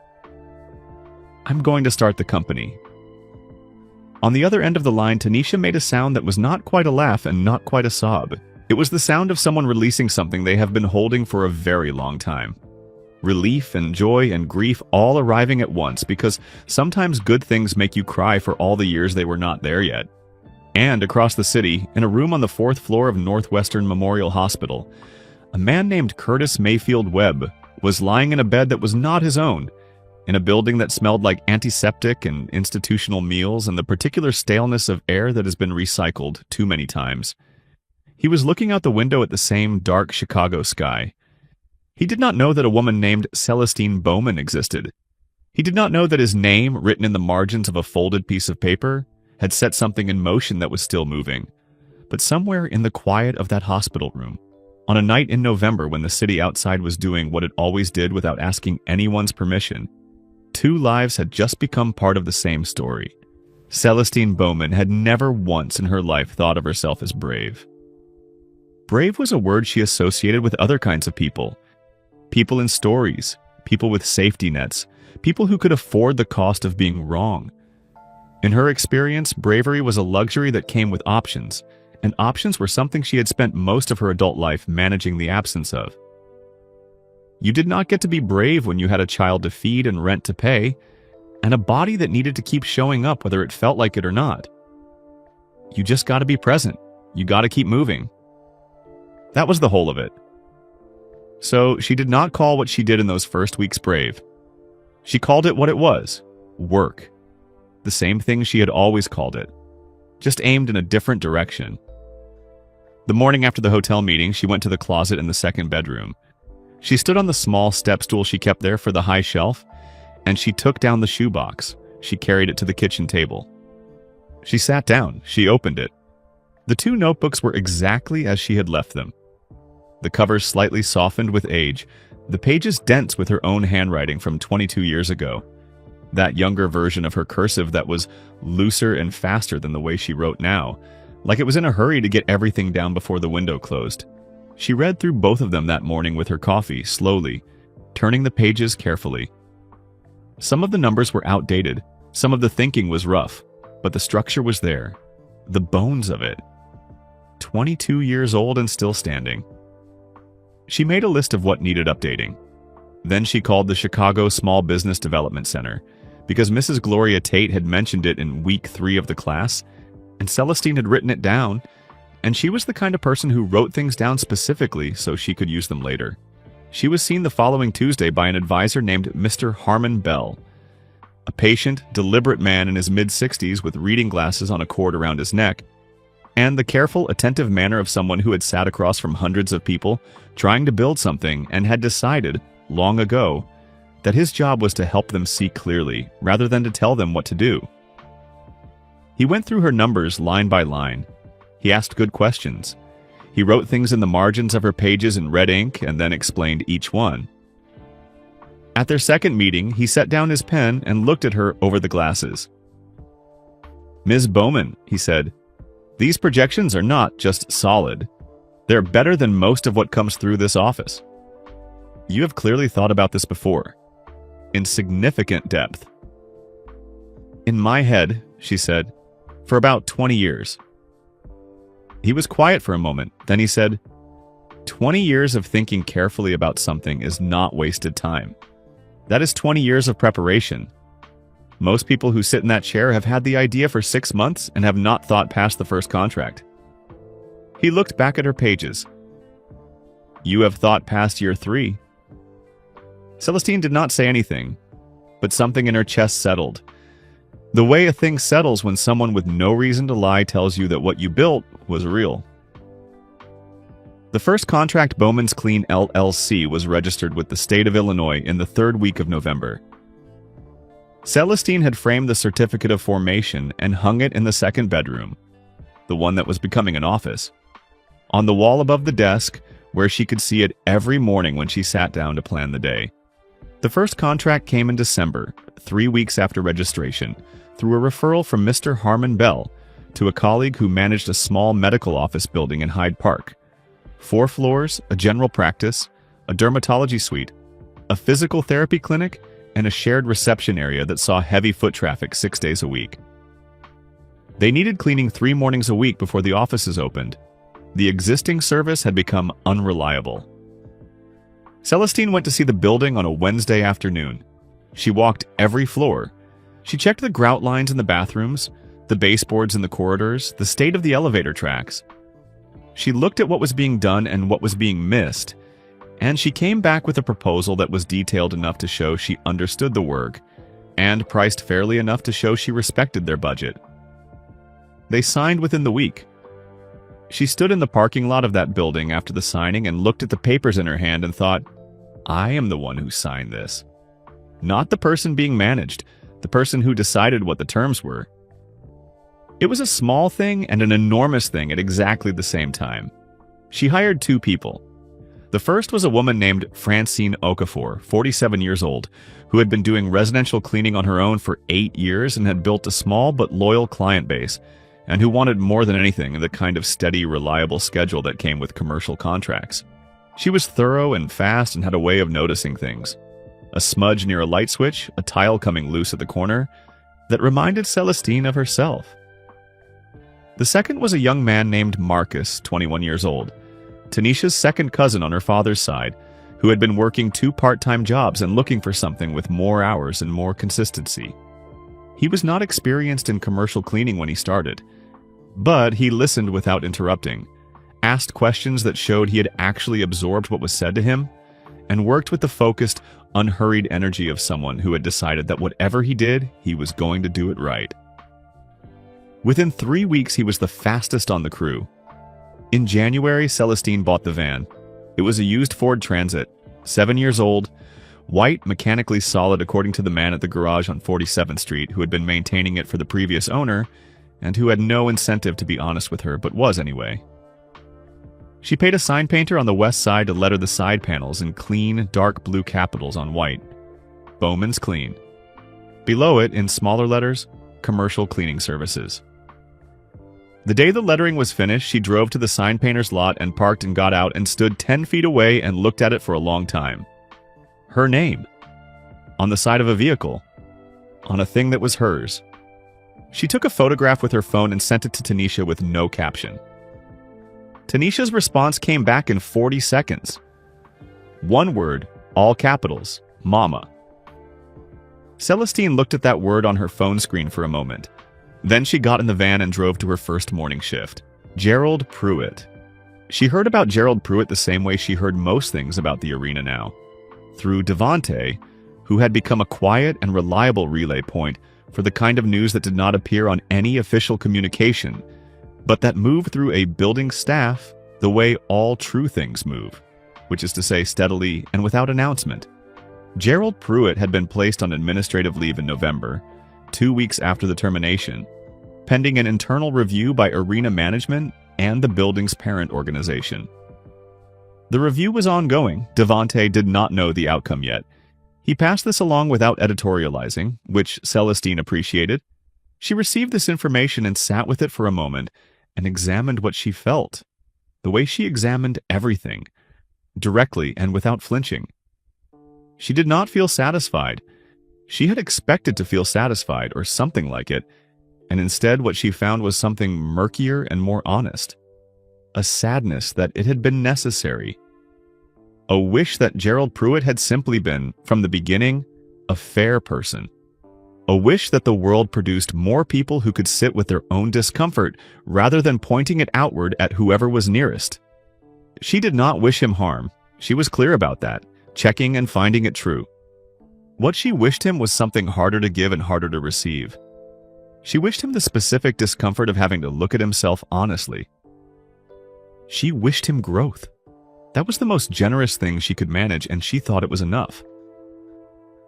"I'm going to start the company." On the other end of the line, Tanisha made a sound that was not quite a laugh and not quite a sob. It was the sound of someone releasing something they have been holding for a very long time. Relief and joy and grief all arriving at once, because sometimes good things make you cry for all the years they were not there yet. And across the city, in a room on the 4th floor of Northwestern Memorial Hospital, a man named Curtis Mayfield Webb was lying in a bed that was not his own, in a building that smelled like antiseptic and institutional meals and the particular staleness of air that has been recycled too many times. He was looking out the window at the same dark Chicago sky. He did not know that a woman named Celestine Bowman existed. He did not know that his name, written in the margins of a folded piece of paper, had set something in motion that was still moving. But somewhere in the quiet of that hospital room, on a night in November when the city outside was doing what it always did without asking anyone's permission, two lives had just become part of the same story. Celestine Bowman had never once in her life thought of herself as brave. Brave was a word she associated with other kinds of people. People in stories, people with safety nets, people who could afford the cost of being wrong. In her experience, bravery was a luxury that came with options, and options were something she had spent most of her adult life managing the absence of. You did not get to be brave when you had a child to feed and rent to pay, and a body that needed to keep showing up whether it felt like it or not. You just got to be present. You got to keep moving. That was the whole of it. So she did not call what she did in those first weeks brave. She called it what it was, work. The same thing she had always called it, just aimed in a different direction. The morning after the hotel meeting, she went to the closet in the second bedroom. She stood on the small step stool she kept there for the high shelf, and she took down the shoebox. She carried it to the kitchen table. She sat down. She opened it. The two notebooks were exactly as she had left them. The covers slightly softened with age, the pages dense with her own handwriting from 22 years ago. That younger version of her cursive that was looser and faster than the way she wrote now, like it was in a hurry to get everything down before the window closed. She read through both of them that morning with her coffee, slowly, turning the pages carefully. Some of the numbers were outdated, some of the thinking was rough, but the structure was there, the bones of it. 22 years old and still standing. She made a list of what needed updating. Then she called the Chicago Small Business Development Center, because Mrs. Gloria Tate had mentioned it in week 3 of the class, and Celestine had written it down, and she was the kind of person who wrote things down specifically so she could use them later. She was seen the following Tuesday by an advisor named Mr. Harmon Bell, a patient, deliberate man in his mid-60s with reading glasses on a cord around his neck, and the careful, attentive manner of someone who had sat across from hundreds of people trying to build something and had decided, long ago, that his job was to help them see clearly rather than to tell them what to do. He went through her numbers line by line. He asked good questions. He wrote things in the margins of her pages in red ink and then explained each one. At their second meeting, he set down his pen and looked at her over the glasses. "Ms. Bowman," he said, "these projections are not just solid. They're better than most of what comes through this office. You have clearly thought about this before, in significant depth." "In my head," she said, "for about 20 years. He was quiet for a moment. Then he said, 20 years of thinking carefully about something is not wasted time. That is 20 years of preparation. Most people who sit in that chair have had the idea for 6 months and have not thought past the first contract." He looked back at her pages. "You have thought past year 3. Celestine did not say anything, but something in her chest settled. The way a thing settles when someone with no reason to lie tells you that what you built was real. The first contract, Bowman's Clean LLC, was registered with the state of Illinois in the 3rd week of November. Celestine had framed the certificate of formation and hung it in the second bedroom, the one that was becoming an office, on the wall above the desk where she could see it every morning when she sat down to plan the day. The first contract came in December, 3 weeks after registration, through a referral from Mr. Harmon Bell to a colleague who managed a small medical office building in Hyde Park. 4 floors, a general practice, a dermatology suite, a physical therapy clinic, and a shared reception area that saw heavy foot traffic 6 days a week. They needed cleaning 3 mornings a week before the offices opened. The existing service had become unreliable. Celestine went to see the building on a Wednesday afternoon. She walked every floor. She checked the grout lines in the bathrooms, the baseboards in the corridors, the state of the elevator tracks. She looked at what was being done and what was being missed, And she came back with a proposal that was detailed enough to show she understood the work, and priced fairly enough to show she respected their budget. They signed within the week. She stood in the parking lot of that building after the signing and looked at the papers in her hand and thought, I am the one who signed this. Not the person being managed, the person who decided what the terms were. It was a small thing and an enormous thing at exactly the same time. She hired 2 people. The first was a woman named Francine Okafor, 47 years old, who had been doing residential cleaning on her own for 8 years and had built a small but loyal client base, and who wanted more than anything the kind of steady, reliable schedule that came with commercial contracts. She was thorough and fast and had a way of noticing things. A smudge near a light switch, a tile coming loose at the corner, that reminded Celestine of herself. The second was a young man named Marcus, 21 years old, Tanisha's second cousin on her father's side, who had been working 2 part-time jobs and looking for something with more hours and more consistency. He was not experienced in commercial cleaning when he started, but he listened without interrupting, asked questions that showed he had actually absorbed what was said to him, and worked with the focused, unhurried energy of someone who had decided that whatever he did, he was going to do it right. Within 3 weeks, he was the fastest on the crew. In January, Celestine bought the van. It was a used Ford Transit, 7 years old, white, mechanically solid according to the man at the garage on 47th Street who had been maintaining it for the previous owner and who had no incentive to be honest with her, but was anyway. She paid a sign painter on the west side to letter the side panels in clean, dark blue capitals on white. Bowman's Clean. Below it, in smaller letters, Commercial Cleaning Services. The day the lettering was finished, she drove to the sign painter's lot and parked and got out and stood 10 feet away and looked at it for a long time. Her name. On the side of a vehicle. On a thing that was hers. She took a photograph with her phone and sent it to Tanisha with no caption. Tanisha's response came back in 40 seconds. One word, all capitals, Mama. Celestine looked at that word on her phone screen for a moment. Then she got in the van and drove to her first morning shift. Gerald Pruitt. She heard about Gerald Pruitt the same way she heard most things about the arena now. Through Devante, who had become a quiet and reliable relay point for the kind of news that did not appear on any official communication, but that moved through a building staff the way all true things move, which is to say steadily and without announcement. Gerald Pruitt had been placed on administrative leave in November, 2 weeks after the termination, pending an internal review by arena management and the building's parent organization. The review was ongoing. Devante did not know the outcome yet. He passed this along without editorializing, which Celestine appreciated. She received this information and sat with it for a moment and examined what she felt, the way she examined everything, directly and without flinching. She did not feel satisfied. She had expected to feel satisfied, or something like it, and instead what she found was something murkier and more honest. A sadness that it had been necessary. A wish that Gerald Pruitt had simply been, from the beginning, a fair person. A wish that the world produced more people who could sit with their own discomfort rather than pointing it outward at whoever was nearest. She did not wish him harm. She was clear about that, checking and finding it true. What she wished him was something harder to give and harder to receive. She wished him the specific discomfort of having to look at himself honestly. She wished him growth. That was the most generous thing she could manage, and she thought it was enough.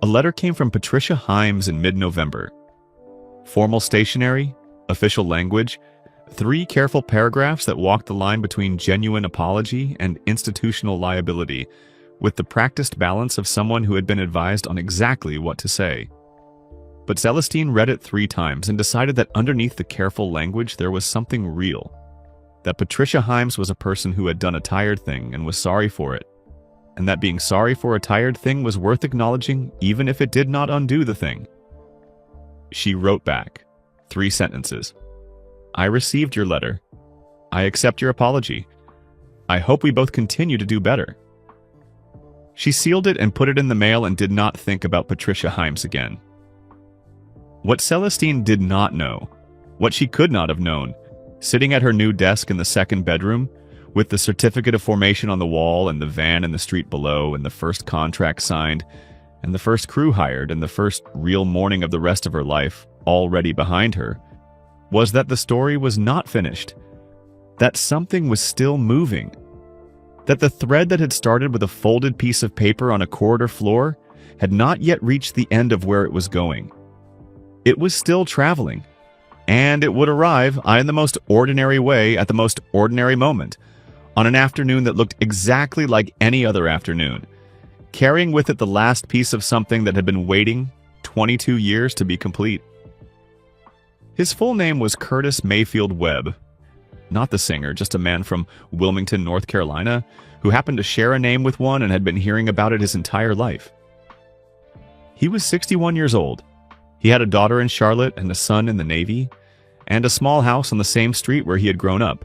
A letter came from Patricia Himes in mid-November. Formal stationery, official language, 3 careful paragraphs that walked the line between genuine apology and institutional liability, with the practiced balance of someone who had been advised on exactly what to say. But Celestine read it 3 times and decided that underneath the careful language there was something real. That Patricia Himes was a person who had done a tired thing and was sorry for it. And that being sorry for a tired thing was worth acknowledging even if it did not undo the thing. She wrote back, 3 sentences. I received your letter. I accept your apology. I hope we both continue to do better. She sealed it and put it in the mail and did not think about Patricia Himes again. What Celestine did not know, what she could not have known, sitting at her new desk in the second bedroom, With the certificate of formation on the wall and the van in the street below and the first contract signed and the first crew hired and the first real morning of the rest of her life already behind her, was that the story was not finished, that something was still moving, that the thread that had started with a folded piece of paper on a corridor floor had not yet reached the end of where it was going. It was still traveling, and it would arrive in the most ordinary way at the most ordinary moment, on an afternoon that looked exactly like any other afternoon, carrying with it the last piece of something that had been waiting 22 years to be complete. His full name was Curtis Mayfield Webb. Not the singer, just a man from Wilmington, North Carolina, who happened to share a name with one and had been hearing about it his entire life. He was 61 years old. He had a daughter in Charlotte and a son in the Navy, and a small house on the same street where he had grown up,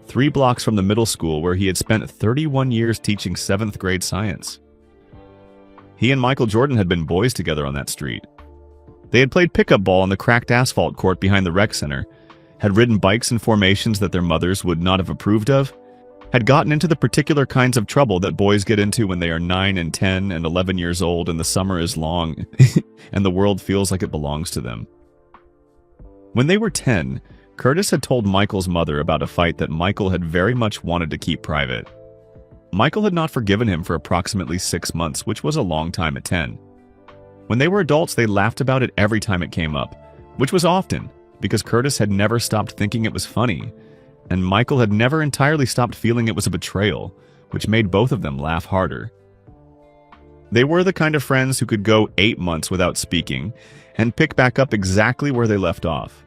3 blocks from the middle school where he had spent 31 years teaching 7th grade science. He and Michael Jordan had been boys together on that street. They had played pickup ball on the cracked asphalt court behind the rec center, had ridden bikes in formations that their mothers would not have approved of, had gotten into the particular kinds of trouble that boys get into when they are 9 and 10 and 11 years old and the summer is long and the world feels like it belongs to them. When they were 10, Curtis had told Michael's mother about a fight that Michael had very much wanted to keep private. Michael had not forgiven him for approximately 6 months, which was a long time at 10. When they were adults, they laughed about it every time it came up, which was often, because Curtis had never stopped thinking it was funny, and Michael had never entirely stopped feeling it was a betrayal, which made both of them laugh harder. They were the kind of friends who could go 8 months without speaking and pick back up exactly where they left off.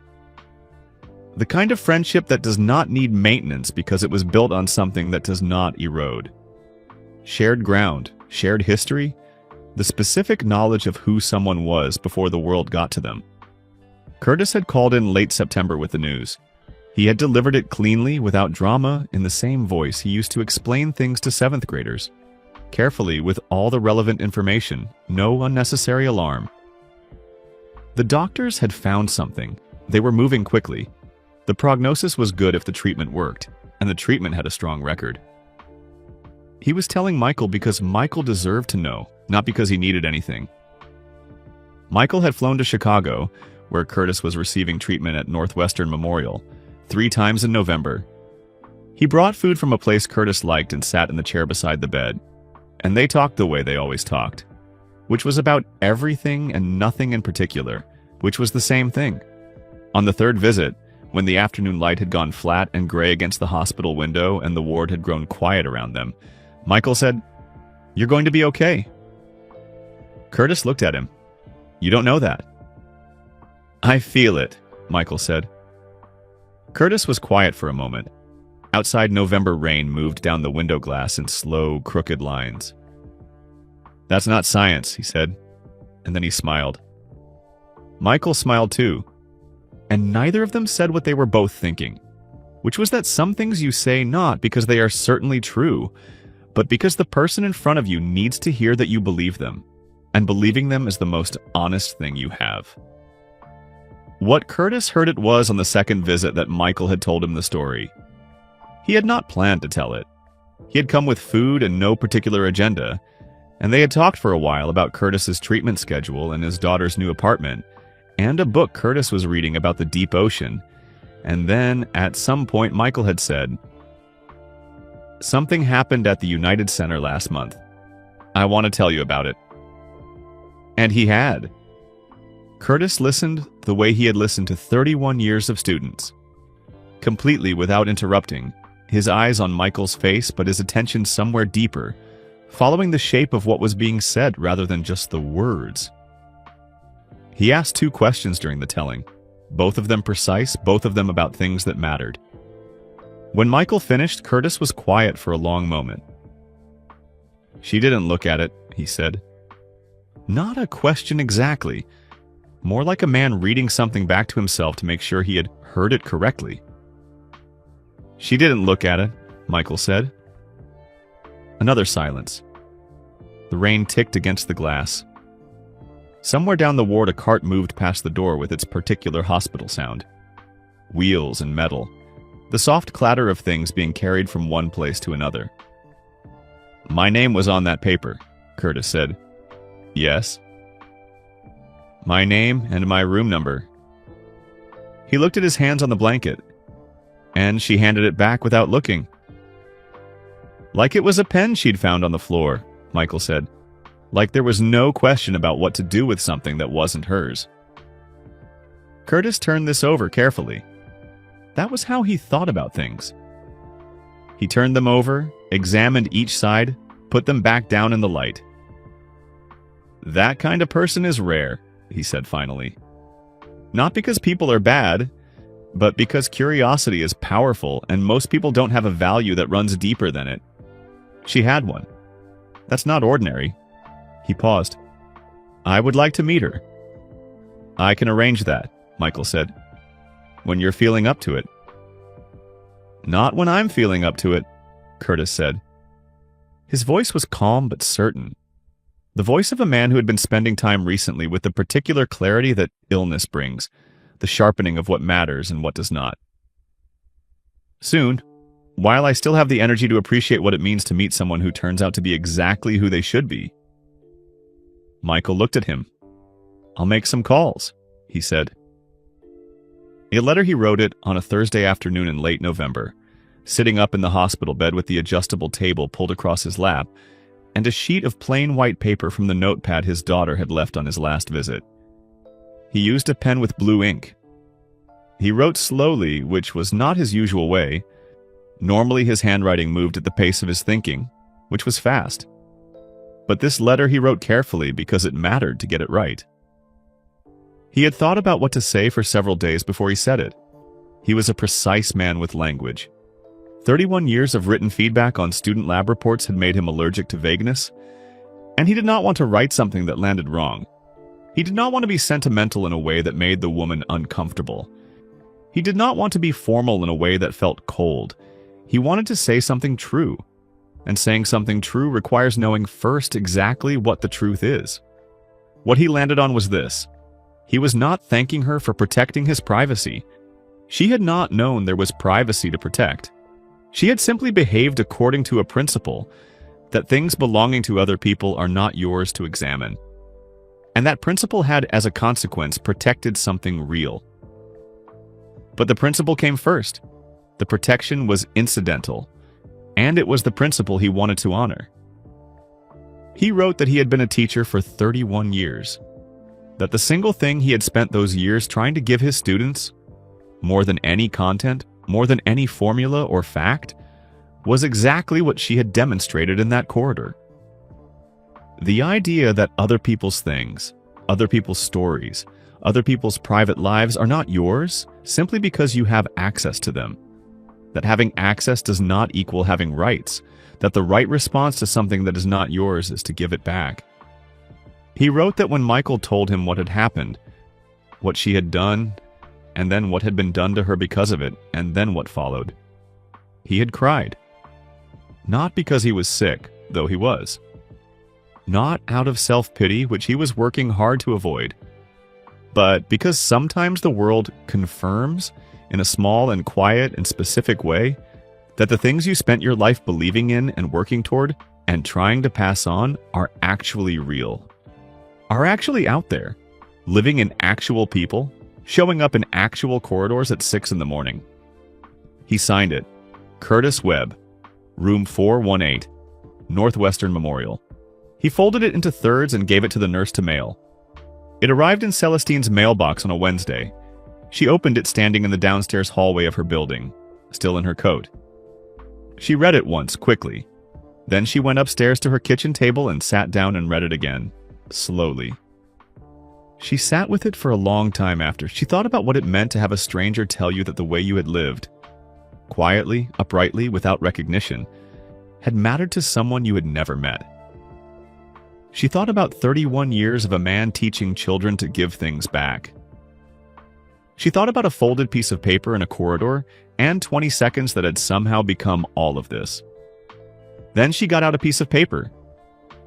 The kind of friendship that does not need maintenance because it was built on something that does not erode. Shared ground, shared history, the specific knowledge of who someone was before the world got to them. Curtis had called in late September with the news. He had delivered it cleanly, without drama, in the same voice he used to explain things to 7th graders. Carefully, with all the relevant information, no unnecessary alarm. The doctors had found something. They were moving quickly. The prognosis was good if the treatment worked, and the treatment had a strong record. He was telling Michael because Michael deserved to know, not because he needed anything. Michael had flown to Chicago, where Curtis was receiving treatment at Northwestern Memorial, 3 times in November. He brought food from a place Curtis liked and sat in the chair beside the bed, and they talked the way they always talked, which was about everything and nothing in particular, which was the same thing. On the 3rd visit, when the afternoon light had gone flat and gray against the hospital window and the ward had grown quiet around them, Michael said, "You're going to be okay." Curtis looked at him. "You don't know that." "I feel it," Michael said. Curtis was quiet for a moment. Outside, November rain moved down the window glass in slow, crooked lines. "That's not science," he said, and then he smiled. Michael smiled too, and neither of them said what they were both thinking, which was that some things you say not because they are certainly true, but because the person in front of you needs to hear that you believe them, and believing them is the most honest thing you have. What Curtis heard it was on the 2nd visit that Michael had told him the story. He had not planned to tell it. He had come with food and no particular agenda, and they had talked for a while about Curtis's treatment schedule and his daughter's new apartment, and a book Curtis was reading about the deep ocean, and then, at some point, Michael had said, "Something happened at the United Center last month. I want to tell you about it." And he had. Curtis listened the way he had listened to 31 years of students. Completely without interrupting, his eyes on Michael's face but his attention somewhere deeper, following the shape of what was being said rather than just the words. He asked 2 questions during the telling, both of them precise, both of them about things that mattered. When Michael finished, Curtis was quiet for a long moment. "She didn't look at it," he said. Not a question exactly. More like a man reading something back to himself to make sure he had heard it correctly. "She didn't look at it," Michael said. Another silence. The rain ticked against the glass. Somewhere down the ward, a cart moved past the door with its particular hospital sound. Wheels and metal. the soft clatter of things being carried from one place to another. "My name was on that paper," Curtis said. "Yes." "My name and my room number." He looked at his hands on the blanket, and she handed it back without looking. "Like it was a pen she'd found on the floor," Michael said. "Like there was no question about what to do with something that wasn't hers." Curtis turned this over carefully. That was how he thought about things. He turned them over, examined each side, put them back down in the light. "That kind of person is rare," he said finally. "Not because people are bad, but because curiosity is powerful and most people don't have a value that runs deeper than it. She had one. That's not ordinary." He paused. "I would like to meet her." "I can arrange that," Michael said. "When you're feeling up to it." "Not when I'm feeling up to it," Curtis said. His voice was calm but certain. The voice of a man who had been spending time recently with the particular clarity that illness brings, the sharpening of what matters and what does not. "Soon, while I still have the energy to appreciate what it means to meet someone who turns out to be exactly who they should be." Michael looked at him. "I'll make some calls," he said. A letter he wrote it on a Thursday afternoon in late November, sitting up in the hospital bed with the adjustable table pulled across his lap, and a sheet of plain white paper from the notepad his daughter had left on his last visit. He used a pen with blue ink. He wrote slowly, which was not his usual way. Normally his handwriting moved at the pace of his thinking, which was fast. But this letter he wrote carefully because it mattered to get it right. He had thought about what to say for several days before he said it. He was a precise man with language. 31 years of written feedback on student lab reports had made him allergic to vagueness, and he did not want to write something that landed wrong. He did not want to be sentimental in a way that made the woman uncomfortable. He did not want to be formal in a way that felt cold. He wanted to say something true, and saying something true requires knowing first exactly what the truth is. What he landed on was this. He was not thanking her for protecting his privacy. She had not known there was privacy to protect. She had simply behaved according to a principle that things belonging to other people are not yours to examine. And that principle had, as a consequence, protected something real. But the principle came first. The protection was incidental, and it was the principle he wanted to honor. He wrote that he had been a teacher for 31 years, that the single thing he had spent those years trying to give his students, more than any content, more than any formula or fact, was exactly what she had demonstrated in that corridor. The idea that other people's things, other people's stories, other people's private lives are not yours simply because you have access to them. That having access does not equal having rights. That the right response to something that is not yours is to give it back. He wrote that when Michael told him what had happened, what she had done, and then what had been done to her because of it, and then what followed, he had cried. Not because he was sick, though he was. Not out of self-pity, which he was working hard to avoid, but because sometimes the world confirms, in a small and quiet and specific way, that the things you spent your life believing in and working toward and trying to pass on are actually real, are actually out there, living in actual people, showing up in actual corridors at 6 in the morning. He signed it, Curtis Webb, room 418, Northwestern Memorial. He folded it into thirds and gave it to the nurse to mail. It arrived in Celestine's mailbox on a Wednesday. She opened it standing in the downstairs hallway of her building, still in her coat. She read it once, quickly. Then she went upstairs to her kitchen table and sat down and read it again, slowly. She sat with it for a long time after. She thought about what it meant to have a stranger tell you that the way you had lived, quietly, uprightly, without recognition, had mattered to someone you had never met. She thought about 31 years of a man teaching children to give things back. She thought about a folded piece of paper in a corridor and 20 seconds that had somehow become all of this. Then she got out a piece of paper.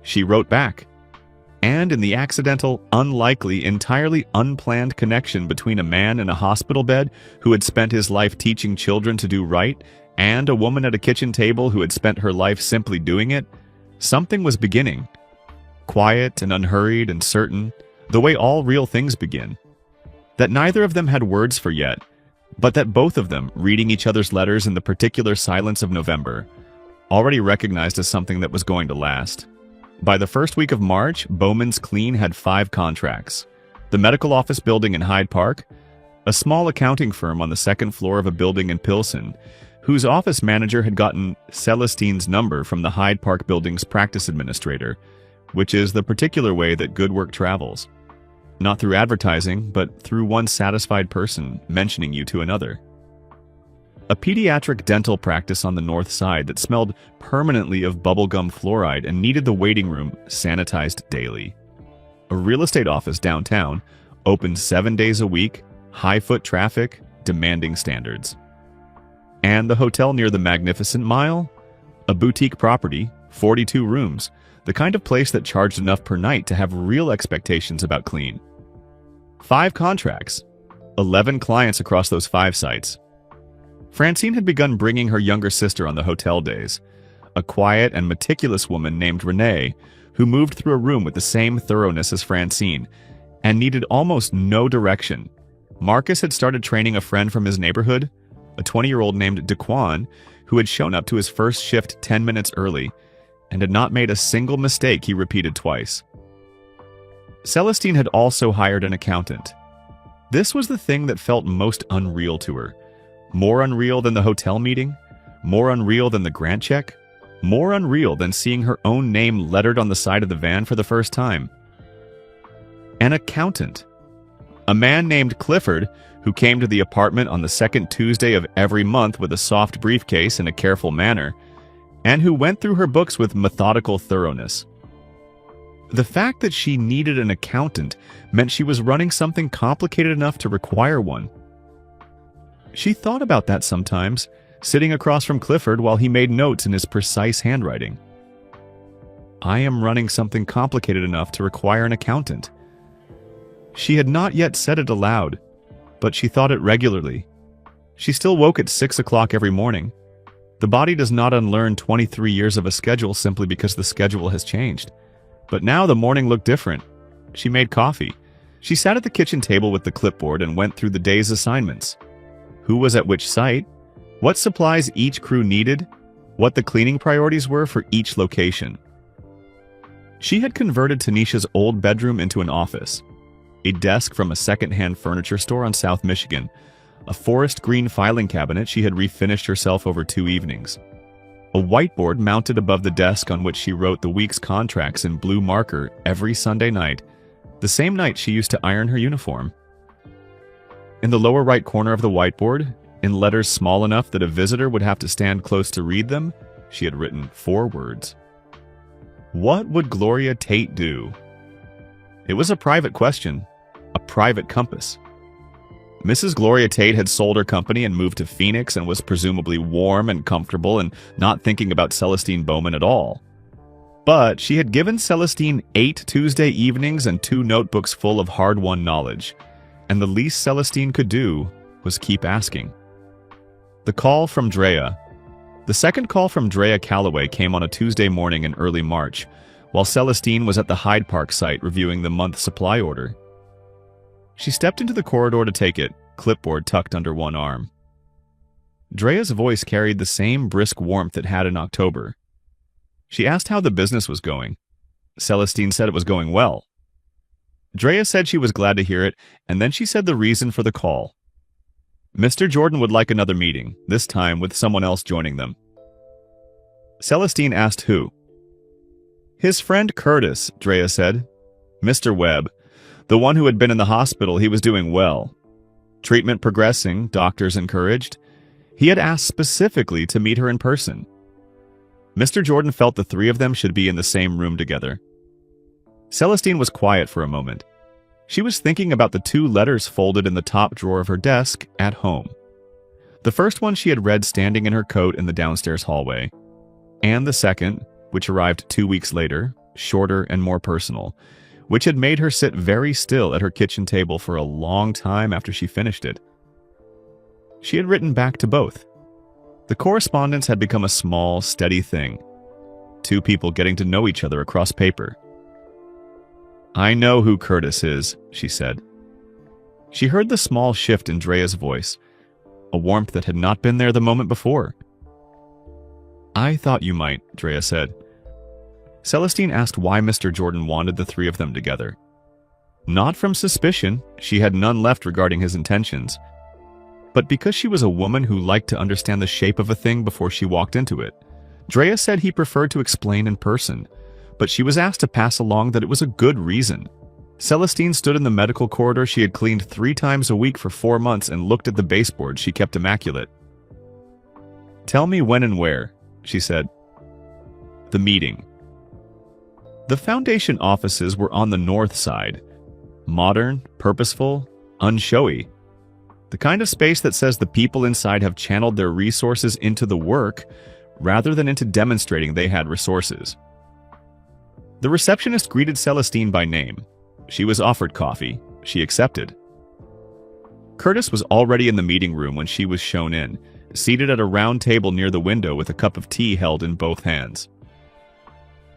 She wrote back. and in the accidental, unlikely, entirely unplanned connection between a man in a hospital bed who had spent his life teaching children to do right and a woman at a kitchen table who had spent her life simply doing it, something was beginning. Quiet and unhurried and certain, the way all real things begin. That neither of them had words for yet, but that both of them, reading each other's letters in the particular silence of November, already recognized as something that was going to last. By the first week of March, Bowman's Clean had 5 contracts. The medical office building in Hyde Park, a small accounting firm on the second floor of a building in Pilsen, whose office manager had gotten Celestine's number from the Hyde Park building's practice administrator, which is the particular way that good work travels. Not through advertising, but through one satisfied person mentioning you to another. A pediatric dental practice on the north side that smelled permanently of bubblegum fluoride and needed the waiting room sanitized daily. A real estate office downtown, open 7 days a week, high foot traffic, demanding standards. And the hotel near the Magnificent Mile? A boutique property, 42 rooms, the kind of place that charged enough per night to have real expectations about clean. 5 contracts, 11 clients across those 5 sites. Francine had begun bringing her younger sister on the hotel days, a quiet and meticulous woman named Renee, who moved through a room with the same thoroughness as Francine, and needed almost no direction. Marcus had started training a friend from his neighborhood, a 20-year-old named Daquan, who had shown up to his first shift 10 minutes early, and had not made a single mistake he repeated twice. Celestine had also hired an accountant. This was the thing that felt most unreal to her. More unreal than the hotel meeting, more unreal than the grant check, more unreal than seeing her own name lettered on the side of the van for the first time. An accountant. A man named Clifford, who came to the apartment on the second Tuesday of every month with a soft briefcase in a careful manner, and who went through her books with methodical thoroughness. The fact that she needed an accountant meant she was running something complicated enough to require one. She thought about that sometimes, sitting across from Clifford while he made notes in his precise handwriting. I am running something complicated enough to require an accountant. She had not yet said it aloud, but she thought it regularly. She still woke at 6 o'clock every morning. The body does not unlearn 23 years of a schedule simply because the schedule has changed. But now the morning looked different. She made coffee. She sat at the kitchen table with the clipboard and went through the day's assignments. Who was at which site? What supplies each crew needed? What the cleaning priorities were for each location. She had converted Tanisha's old bedroom into an office. A desk from a second-hand furniture store on South Michigan. A forest green filing cabinet she had refinished herself over 2 evenings. A whiteboard mounted above the desk on which she wrote the week's contracts in blue marker every Sunday night, the same night she used to iron her uniform. In the lower right corner of the whiteboard, in letters small enough that a visitor would have to stand close to read them, she had written 4 words. What would Gloria Tate do? It was a private question, a private compass. Mrs. Gloria Tate had sold her company and moved to Phoenix and was presumably warm and comfortable and not thinking about Celestine Bowman at all. But she had given Celestine 8 Tuesday evenings and 2 notebooks full of hard-won knowledge, and the least Celestine could do was keep asking. The call from Drea. The second call from Drea Calloway came on a Tuesday morning in early March, while Celestine was at the Hyde Park site reviewing the month supply order. She stepped into the corridor to take it, clipboard tucked under one arm. Drea's voice carried the same brisk warmth it had in October. She asked how the business was going. Celestine said it was going well. Drea said she was glad to hear it, and then she said the reason for the call. Mr. Jordan would like another meeting, this time with someone else joining them. Celestine asked who. His friend Curtis, Drea said. Mr. Webb. The one who had been in the hospital. He was doing well. Treatment progressing, doctors encouraged. He had asked specifically to meet her in person. Mr. Jordan felt the 3 of them should be in the same room together. Celestine was quiet for a moment. She was thinking about the 2 letters folded in the top drawer of her desk at home. The first one she had read standing in her coat in the downstairs hallway, and the second, which arrived 2 weeks later, shorter and more personal, which had made her sit very still at her kitchen table for a long time after she finished it. She had written back to both. The correspondence had become a small, steady thing. Two people getting to know each other across paper. "I know who Curtis is," she said. She heard the small shift in Drea's voice, a warmth that had not been there the moment before. "I thought you might," Drea said. Celestine asked why Mr. Jordan wanted the three of them together. Not from suspicion, she had none left regarding his intentions, but because she was a woman who liked to understand the shape of a thing before she walked into it. Drea said he preferred to explain in person, but she was asked to pass along that it was a good reason. Celestine stood in the medical corridor she had cleaned 3 times a week for 4 months and looked at the baseboard she kept immaculate. "Tell me when and where," she said. The meeting. The Foundation offices were on the north side. Modern, purposeful, unshowy. The kind of space that says the people inside have channeled their resources into the work rather than into demonstrating they had resources. The receptionist greeted Celestine by name. She was offered coffee. She accepted. Curtis was already in the meeting room when she was shown in, seated at a round table near the window with a cup of tea held in both hands.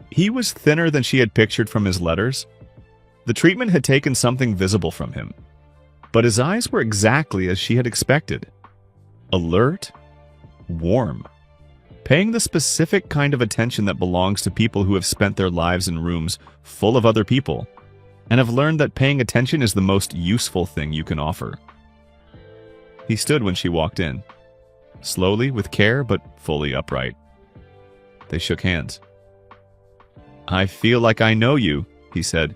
He was thinner than she had pictured from his letters. The treatment had taken something visible from him, but his eyes were exactly as she had expected. Alert, warm, paying the specific kind of attention that belongs to people who have spent their lives in rooms full of other people and have learned that paying attention is the most useful thing you can offer. He stood when she walked in, slowly, with care, but fully upright. They shook hands. "I feel like I know you," he said.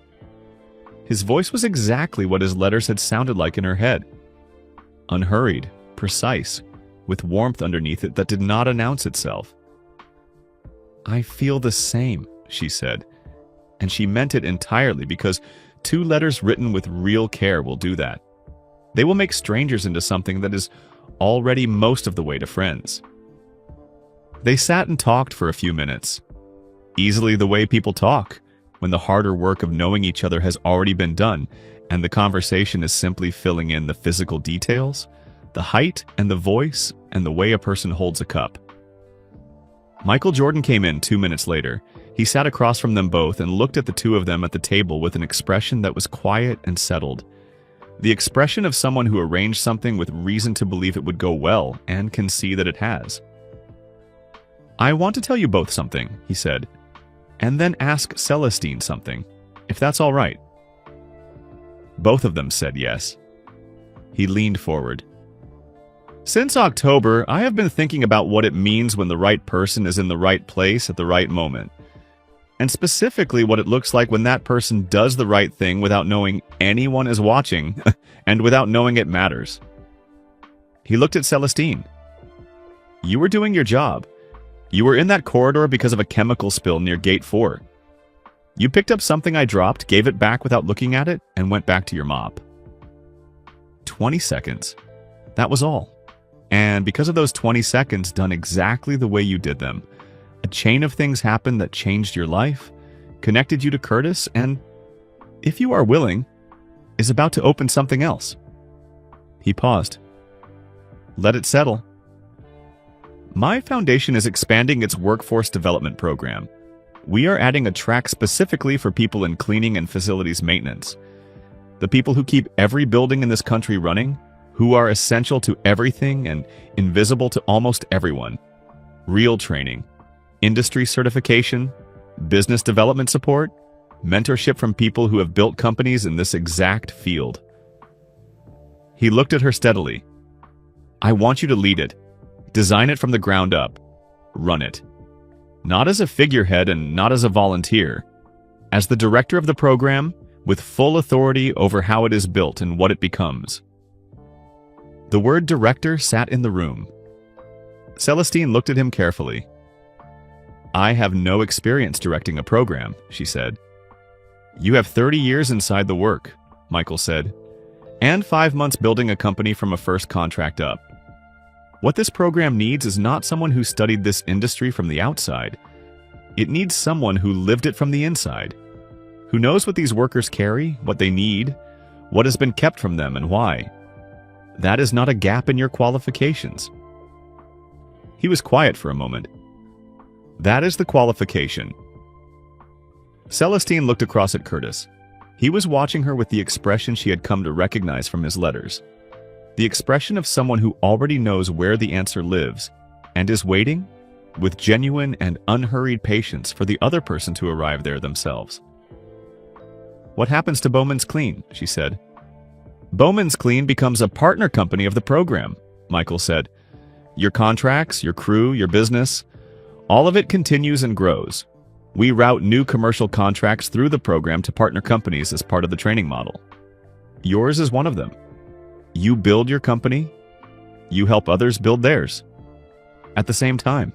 His voice was exactly what his letters had sounded like in her head. Unhurried, precise, with warmth underneath it that did not announce itself. "I feel the same," she said, and she meant it entirely because 2 letters written with real care will do that. They will make strangers into something that is already most of the way to friends. They sat and talked for a few minutes, easily the way people talk, when the harder work of knowing each other has already been done, and the conversation is simply filling in the physical details, the height and the voice, and the way a person holds a cup. Michael Jordan came in 2 minutes later. He sat across from them both and looked at the two of them at the table with an expression that was quiet and settled. The expression of someone who arranged something with reason to believe it would go well and can see that it has. "I want to tell you both something," he said, "and then ask Celestine something, if that's all right." Both of them said yes. He leaned forward. "Since October, I have been thinking about what it means when the right person is in the right place at the right moment, and specifically what it looks like when that person does the right thing without knowing anyone is watching and without knowing it matters." He looked at Celestine. "You were doing your job. You were in that corridor because of a chemical spill near Gate 4. You picked up something I dropped, gave it back without looking at it, and went back to your mop. 20 seconds. That was all. And because of those 20 seconds done exactly the way you did them, a chain of things happened that changed your life, connected you to Curtis, and, if you are willing, is about to open something else." He paused. "Let it settle." "My foundation is expanding its workforce development program. We are adding a track specifically for people in cleaning and facilities maintenance. The people who keep every building in this country running, who are essential to everything and invisible to almost everyone. Real training, industry certification, business development support, mentorship from people who have built companies in this exact field." He looked at her steadily. "I want you to lead it. Design it from the ground up. Run it. Not as a figurehead and not as a volunteer. As the director of the program, with full authority over how it is built and what it becomes." The word director sat in the room. Celestine looked at him carefully. "I have no experience directing a program," she said. "You have 30 years inside the work," Michael said, "and 5 months building a company from a first contract up. What this program needs is not someone who studied this industry from the outside. It needs someone who lived it from the inside. Who knows what these workers carry, what they need, what has been kept from them, and why? That is not a gap in your qualifications. He was quiet for a moment. That is the qualification. Celestine looked across at Curtis. He was watching her with the expression she had come to recognize from his letters. The expression of someone who already knows where the answer lives and is waiting, with genuine and unhurried patience, for the other person to arrive there themselves. "What happens to Bowman's Clean?" she said. "Bowman's Clean becomes a partner company of the program," Michael said. "Your contracts, your crew, your business, all of it continues and grows. We route new commercial contracts through the program to partner companies as part of the training model. Yours is one of them. You build your company, you help others build theirs. At the same time."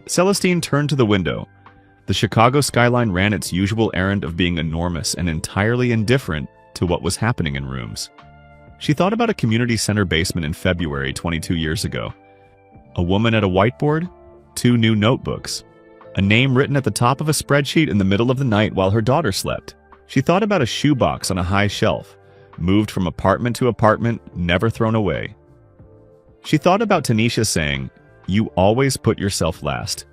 Celestine turned to the window. The Chicago skyline ran its usual errand of being enormous and entirely indifferent to what was happening in rooms. She thought about a community center basement in February 22 years ago. A woman at a whiteboard, 2 new notebooks, a name written at the top of a spreadsheet in the middle of the night while her daughter slept. She thought about a shoebox on a high shelf, moved from apartment to apartment, never thrown away. She thought about Tanisha saying, "You always put yourself last."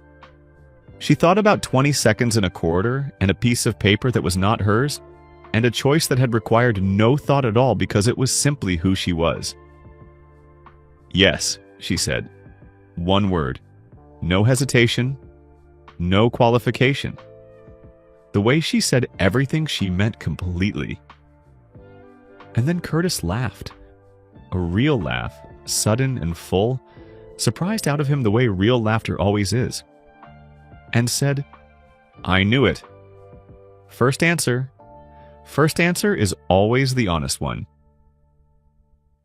She thought about 20 seconds in a corridor and a piece of paper that was not hers, and a choice that had required no thought at all because it was simply who she was. "Yes," she said. One word. No hesitation. No qualification. The way she said everything, she meant completely. And then Curtis laughed. A real laugh, sudden and full, surprised out of him the way real laughter always is. And said, "I knew it. First answer is always the honest one."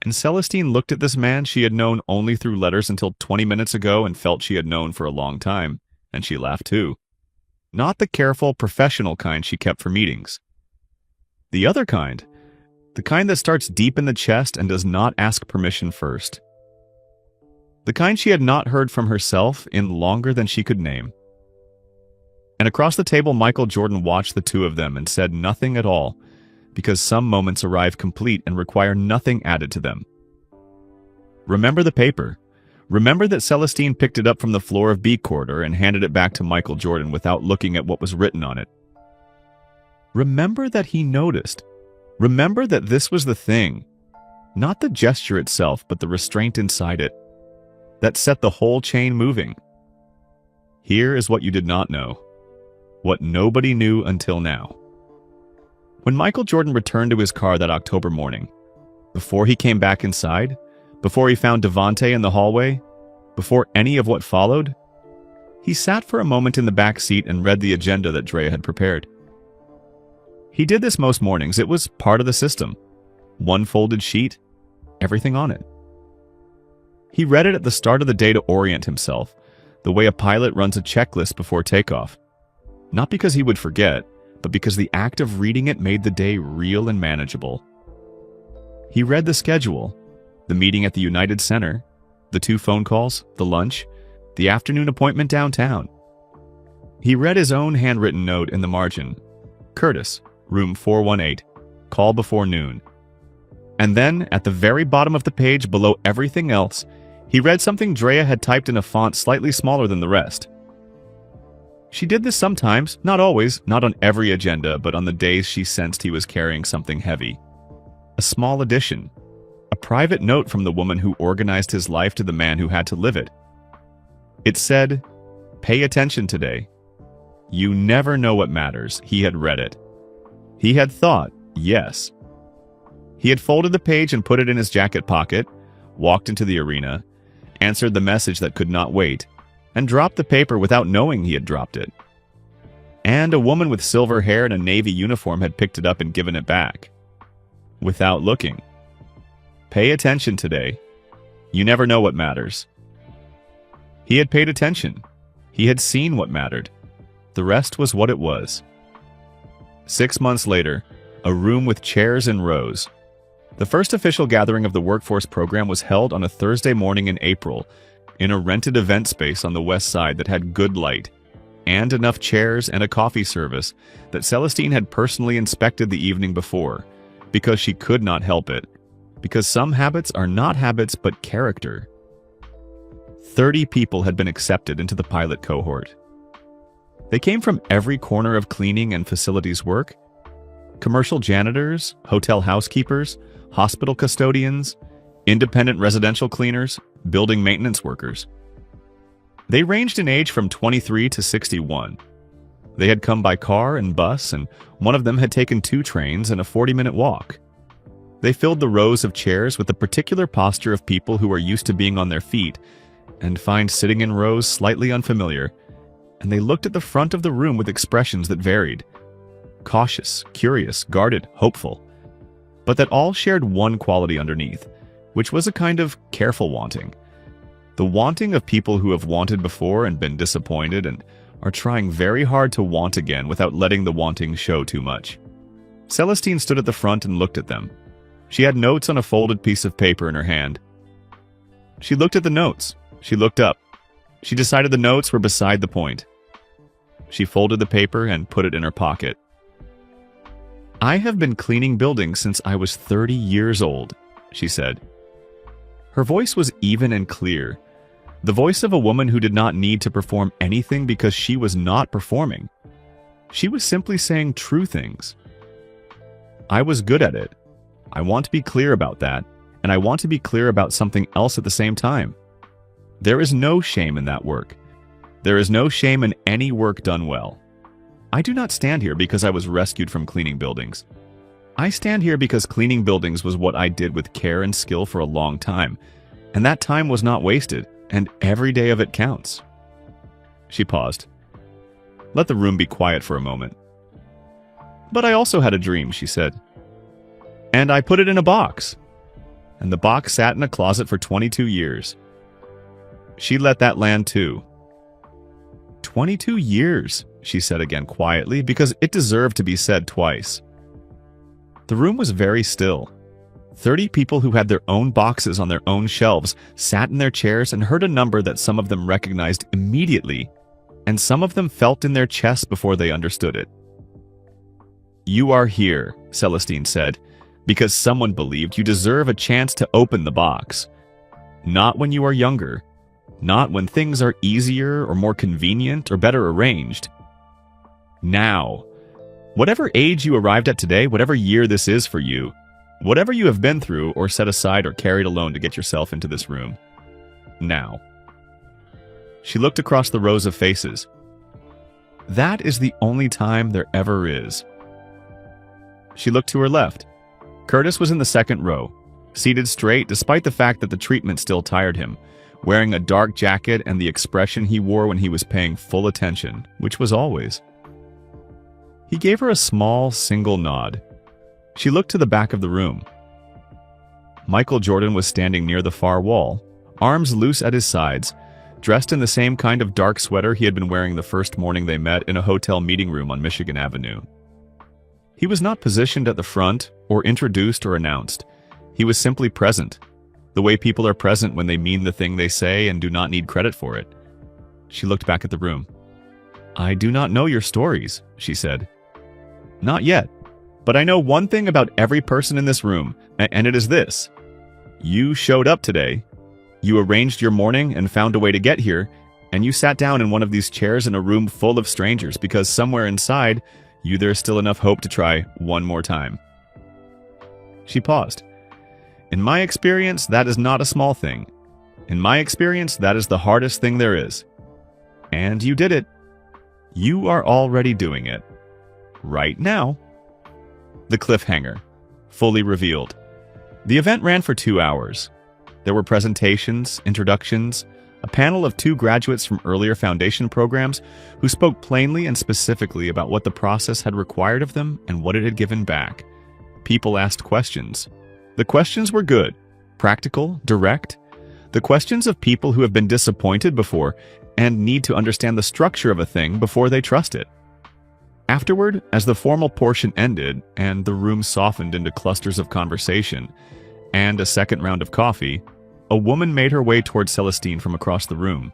And Celestine looked at this man she had known only through letters until 20 minutes ago and felt she had known for a long time, and she laughed too. Not the careful, professional kind she kept for meetings. The other kind, the kind that starts deep in the chest and does not ask permission first. The kind she had not heard from herself in longer than she could name. And across the table, Michael Jordan watched the two of them and said nothing at all, because some moments arrive complete and require nothing added to them. Remember the paper. Remember that Celestine picked it up from the floor of B corridor and handed it back to Michael Jordan without looking at what was written on it. Remember that he noticed. Remember that this was the thing, not the gesture itself, but the restraint inside it, that set the whole chain moving. Here is what you did not know. What nobody knew until now. When Michael Jordan returned to his car that October morning, before he came back inside, before he found Devontae in the hallway, before any of what followed, he sat for a moment in the back seat and read the agenda that Drea had prepared. He did this most mornings. It was part of the system. One folded sheet, everything on it. He read it at the start of the day to orient himself, the way a pilot runs a checklist before takeoff. Not because he would forget, but because the act of reading it made the day real and manageable. He read the schedule, the meeting at the United Center, the 2 phone calls, the lunch, the afternoon appointment downtown. He read his own handwritten note in the margin. Curtis, room 418, call before noon. And then, at the very bottom of the page below everything else, he read something Drea had typed in a font slightly smaller than the rest. She did this sometimes, not always, not on every agenda, but on the days she sensed he was carrying something heavy. A small addition. A private note from the woman who organized his life to the man who had to live it. It said, "Pay attention today. You never know what matters." He had read it. He had thought, yes. He had folded the page and put it in his jacket pocket, walked into the arena, answered the message that could not wait, and dropped the paper without knowing he had dropped it. And a woman with silver hair and a navy uniform had picked it up and given it back. Without looking. Pay attention today. You never know what matters. He had paid attention. He had seen what mattered. The rest was what it was. 6 months later, a room with chairs in rows. The first official gathering of the workforce program was held on a Thursday morning in April, in a rented event space on the west side that had good light, and enough chairs and a coffee service that Celestine had personally inspected the evening before, because she could not help it. Because some habits are not habits but character. 30 people had been accepted into the pilot cohort. They came from every corner of cleaning and facilities work: commercial janitors, hotel housekeepers, hospital custodians, independent residential cleaners, building maintenance workers. They ranged in age from 23 to 61. They had come by car and bus, and one of them had taken 2 trains and a 40-minute walk. They filled the rows of chairs with the particular posture of people who are used to being on their feet and find sitting in rows slightly unfamiliar, and they looked at the front of the room with expressions that varied: cautious, curious, guarded, hopeful, but that all shared one quality underneath, which was a kind of careful wanting. The wanting of people who have wanted before and been disappointed and are trying very hard to want again without letting the wanting show too much. Celestine stood at the front and looked at them. She had notes on a folded piece of paper in her hand. She looked at the notes. She looked up. She decided the notes were beside the point. She folded the paper and put it in her pocket. "I have been cleaning buildings since I was 30 years old," she said. Her voice was even and clear, the voice of a woman who did not need to perform anything because she was not performing. She was simply saying true things. "I was good at it. I want to be clear about that, and I want to be clear about something else at the same time. There is no shame in that work. There is no shame in any work done well. I do not stand here because I was rescued from cleaning buildings. I stand here because cleaning buildings was what I did with care and skill for a long time, and that time was not wasted, and every day of it counts." She paused. Let the room be quiet for a moment. "But I also had a dream," she said. "And I put it in a box. And the box sat in a closet for 22 years. She let that land too." 22 years, she said again quietly, because it deserved to be said twice. The room was very still. 30 people who had their own boxes on their own shelves sat in their chairs and heard a number that some of them recognized immediately, and some of them felt in their chests before they understood it. "You are here," Celestine said, "because someone believed you deserve a chance to open the box. Not when you are younger. Not when things are easier or more convenient or better arranged. Now. Whatever age you arrived at today, whatever year this is for you, whatever you have been through or set aside or carried alone to get yourself into this room. Now." She looked across the rows of faces. "That is the only time there ever is." She looked to her left. Curtis was in the second row, seated straight despite the fact that the treatment still tired him, wearing a dark jacket and the expression he wore when he was paying full attention, which was always. He gave her a small, single nod. She looked to the back of the room. Michael Jordan was standing near the far wall, arms loose at his sides, dressed in the same kind of dark sweater he had been wearing the first morning they met in a hotel meeting room on Michigan Avenue. He was not positioned at the front, or introduced or announced. He was simply present, the way people are present when they mean the thing they say and do not need credit for it. She looked back at the room. "I do not know your stories," she said. "Not yet, but I know one thing about every person in this room, and it is this. You showed up today. You arranged your morning and found a way to get here, and you sat down in one of these chairs in a room full of strangers because somewhere inside there's still enough hope to try one more time." She paused. "In my experience, that is not a small thing. In my experience, that is the hardest thing there is. And you did it. You are already doing it. Right now." The cliffhanger, fully revealed. The event ran for 2 hours. There were presentations, introductions, a panel of 2 graduates from earlier foundation programs who spoke plainly and specifically about what the process had required of them and what it had given back. People asked questions. The questions were good, practical, direct. The questions of people who have been disappointed before and need to understand the structure of a thing before they trust it. Afterward, as the formal portion ended and the room softened into clusters of conversation and a second round of coffee, a woman made her way towards Celestine from across the room.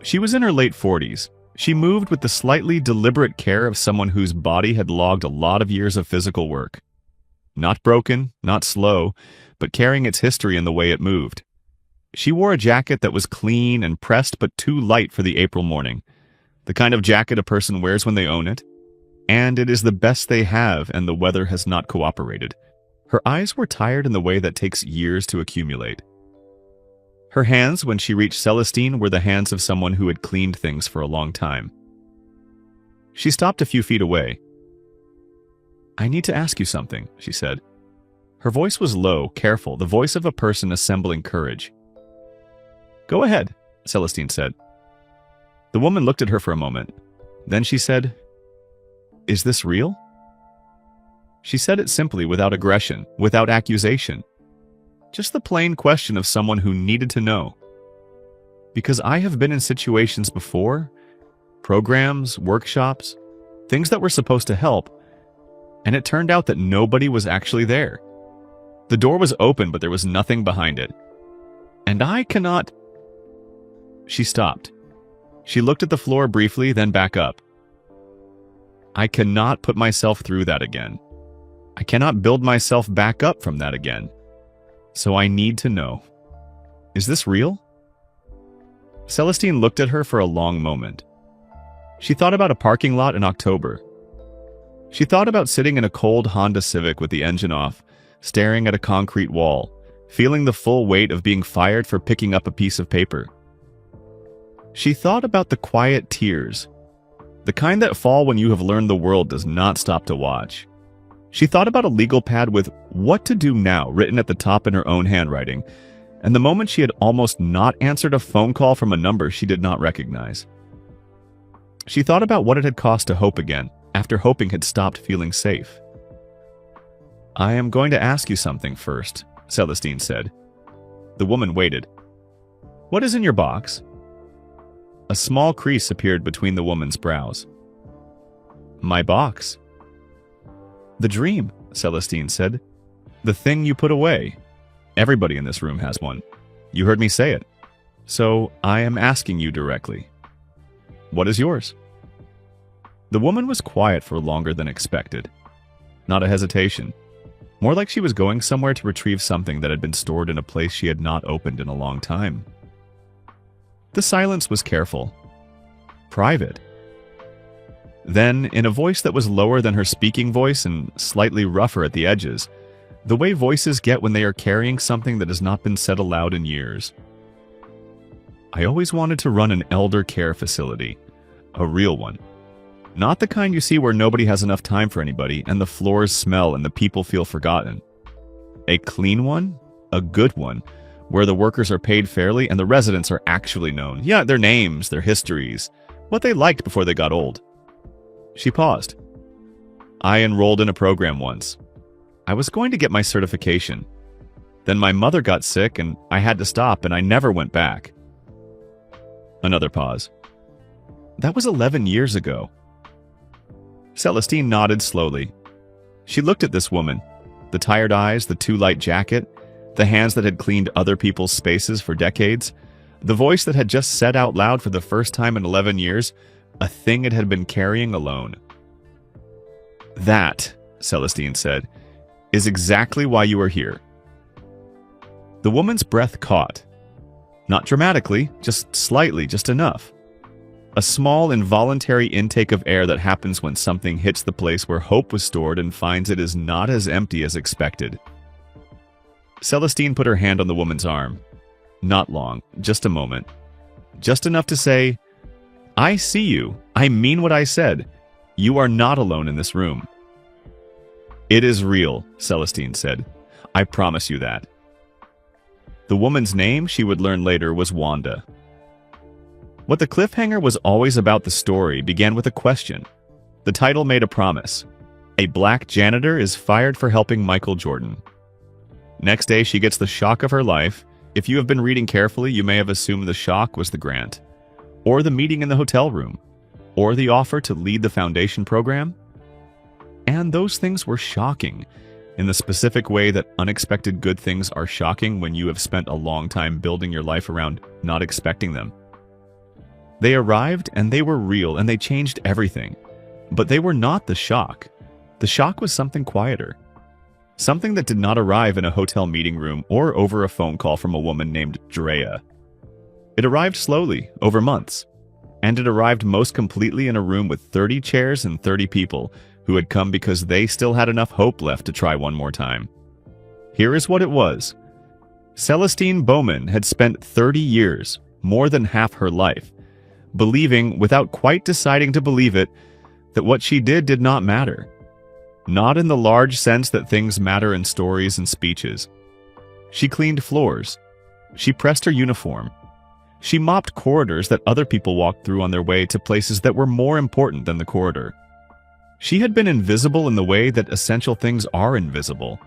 She was in her late 40s, She moved with the slightly deliberate care of someone whose body had logged a lot of years of physical work. Not broken, not slow, but carrying its history in the way it moved. She wore a jacket that was clean and pressed but too light for the April morning. The kind of jacket a person wears when they own it. And it is the best they have, and the weather has not cooperated. Her eyes were tired in the way that takes years to accumulate. Her hands, when she reached Celestine, were the hands of someone who had cleaned things for a long time. She stopped a few feet away. "I need to ask you something," she said. Her voice was low, careful, the voice of a person assembling courage. "Go ahead," Celestine said. The woman looked at her for a moment. Then she said, "Is this real?" She said it simply, without aggression, without accusation. Just the plain question of someone who needed to know. Because I have been in situations before, programs, workshops, things that were supposed to help, and it turned out that nobody was actually there. The door was open, but there was nothing behind it. And I cannot... She stopped. She looked at the floor briefly, then back up. I cannot put myself through that again. I cannot build myself back up from that again. So I need to know. Is this real? Celestine looked at her for a long moment. She thought about a parking lot in October. She thought about sitting in a cold Honda Civic with the engine off, staring at a concrete wall, feeling the full weight of being fired for picking up a piece of paper. She thought about the quiet tears, the kind that fall when you have learned the world does not stop to watch. She thought about a legal pad with "What to do now" written at the top in her own handwriting, and the moment she had almost not answered a phone call from a number she did not recognize. She thought about what it had cost to hope again, after hoping had stopped feeling safe. "I am going to ask you something first," Celestine said. The woman waited. "What is in your box?" A small crease appeared between the woman's brows. "My box." "The dream," Celestine said. "The thing you put away. Everybody in this room has one. You heard me say it. So I am asking you directly. What is yours?" The woman was quiet for longer than expected. Not a hesitation. More like she was going somewhere to retrieve something that had been stored in a place she had not opened in a long time. The silence was careful. Private. Then, in a voice that was lower than her speaking voice and slightly rougher at the edges, the way voices get when they are carrying something that has not been said aloud in years. "I always wanted to run an elder care facility. A real one. Not the kind you see where nobody has enough time for anybody and the floors smell and the people feel forgotten. A clean one, a good one, where the workers are paid fairly and the residents are actually known. Yeah, their names, their histories, what they liked before they got old." She paused. "I enrolled in a program once. I was going to get my certification. Then my mother got sick and I had to stop and I never went back." Another pause. "That was 11 years ago." Celestine nodded slowly. She looked at this woman, the tired eyes, the too light jacket, the hands that had cleaned other people's spaces for decades, the voice that had just said out loud for the first time in 11 years, a thing it had been carrying alone. "That," Celestine said, "is exactly why you are here." The woman's breath caught. Not dramatically, just slightly, just enough. A small, involuntary intake of air that happens when something hits the place where hope was stored and finds it is not as empty as expected. Celestine put her hand on the woman's arm. Not long, just a moment. Just enough to say, "I see you. I mean what I said. You are not alone in this room." "It is real," Celestine said. "I promise you that." The woman's name, she would learn later, was Wanda. What the cliffhanger was always about the story began with a question. The title made a promise. A black janitor is fired for helping Michael Jordan. Next day, she gets the shock of her life. If you have been reading carefully, you may have assumed the shock was the grant, or the meeting in the hotel room, or the offer to lead the foundation program. And those things were shocking, in the specific way that unexpected good things are shocking when you have spent a long time building your life around not expecting them. They arrived and they were real and they changed everything. But they were not the shock. The shock was something quieter. Something that did not arrive in a hotel meeting room or over a phone call from a woman named Drea. It arrived slowly, over months. And it arrived most completely in a room with 30 chairs and 30 people who had come because they still had enough hope left to try one more time. Here is what it was. Celestine Bowman had spent 30 years, more than half her life, believing, without quite deciding to believe it, that what she did not matter. Not in the large sense that things matter in stories and speeches. She cleaned floors. She pressed her uniform. She mopped corridors that other people walked through on their way to places that were more important than the corridor. She had been invisible in the way that essential things are invisible.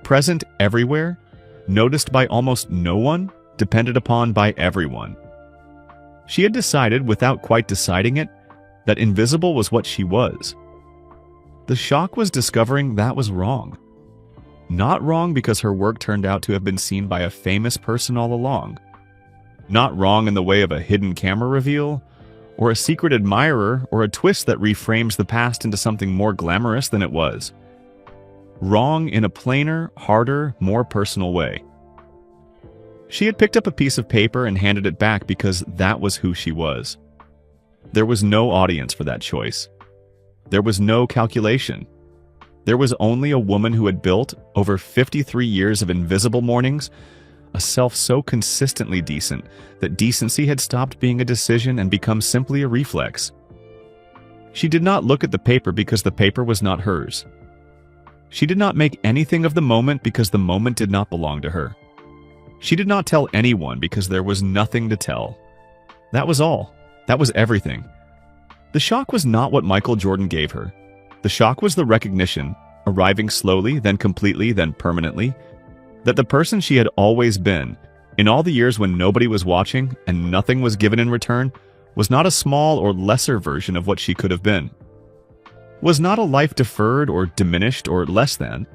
Present everywhere, noticed by almost no one, depended upon by everyone. She had decided, without quite deciding it, that invisible was what she was. The shock was discovering that was wrong. Not wrong because her work turned out to have been seen by a famous person all along. Not wrong in the way of a hidden camera reveal, or a secret admirer, or a twist that reframes the past into something more glamorous than it was. Wrong in a plainer, harder, more personal way. She had picked up a piece of paper and handed it back because that was who she was. There was no audience for that choice. There was no calculation. There was only a woman who had built, over 53 years of invisible mornings, a self so consistently decent that decency had stopped being a decision and become simply a reflex. She did not look at the paper because the paper was not hers. She did not make anything of the moment because the moment did not belong to her. She did not tell anyone because there was nothing to tell. That was all. That was everything. The shock was not what Michael Jordan gave her. The shock was the recognition, arriving slowly, then completely, then permanently, that the person she had always been, in all the years when nobody was watching and nothing was given in return, was not a small or lesser version of what she could have been. Was not a life deferred or diminished or less than,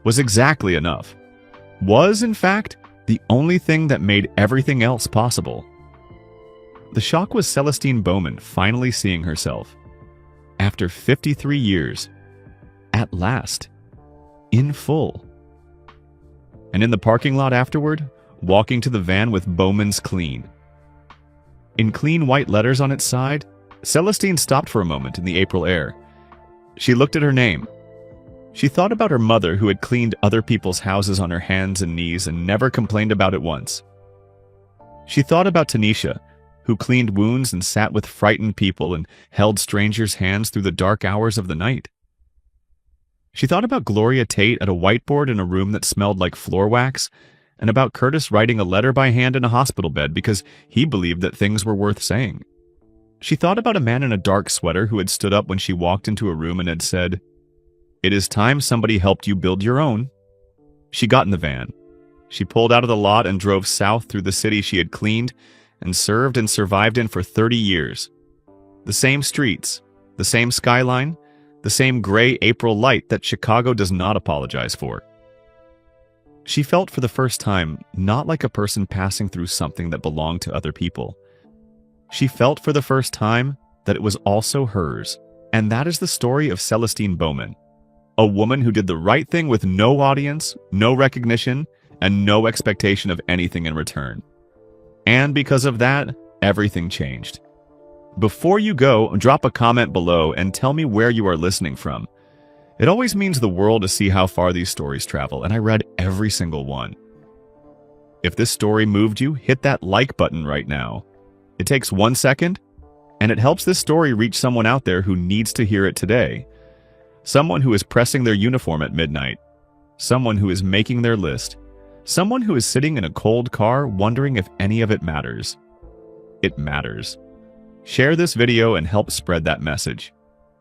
was exactly enough. Was, in fact, the only thing that made everything else possible. The shock was Celestine Bowman finally seeing herself. After 53 years. At last. In full. And in the parking lot afterward, walking to the van with Bowman's Clean. In clean white letters on its side, Celestine stopped for a moment in the April air. She looked at her name. She thought about her mother who had cleaned other people's houses on her hands and knees and never complained about it once. She thought about Tanisha, who cleaned wounds and sat with frightened people and held strangers' hands through the dark hours of the night. She thought about Gloria Tate at a whiteboard in a room that smelled like floor wax, and about Curtis writing a letter by hand in a hospital bed because he believed that things were worth saying. She thought about a man in a dark sweater who had stood up when she walked into a room and had said, "It is time somebody helped you build your own." She got in the van. She pulled out of the lot and drove south through the city she had cleaned and served and survived in for 30 years. The same streets, the same skyline, the same gray April light that Chicago does not apologize for. She felt for the first time not like a person passing through something that belonged to other people. She felt for the first time that it was also hers, and that is the story of Celestine Bowman, a woman who did the right thing with no audience, no recognition, and no expectation of anything in return. And because of that, everything changed. Before you go, drop a comment below and tell me where you are listening from. It always means the world to see how far these stories travel, and I read every single one. If this story moved you, hit that like button right now. It takes 1 second, and it helps this story reach someone out there who needs to hear it today. Someone who is pressing their uniform at midnight. Someone who is making their list. Someone who is sitting in a cold car wondering if any of it matters. It matters. Share this video and help spread that message.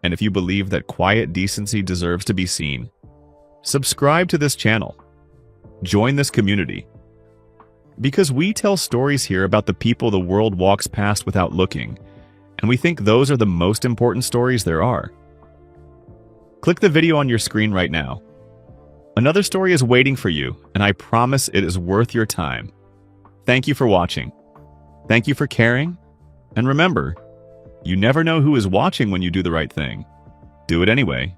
And if you believe that quiet decency deserves to be seen, subscribe to this channel. Join this community. Because we tell stories here about the people the world walks past without looking, and we think those are the most important stories there are. Click the video on your screen right now. Another story is waiting for you, and I promise it is worth your time. Thank you for watching. Thank you for caring. And remember, you never know who is watching when you do the right thing. Do it anyway.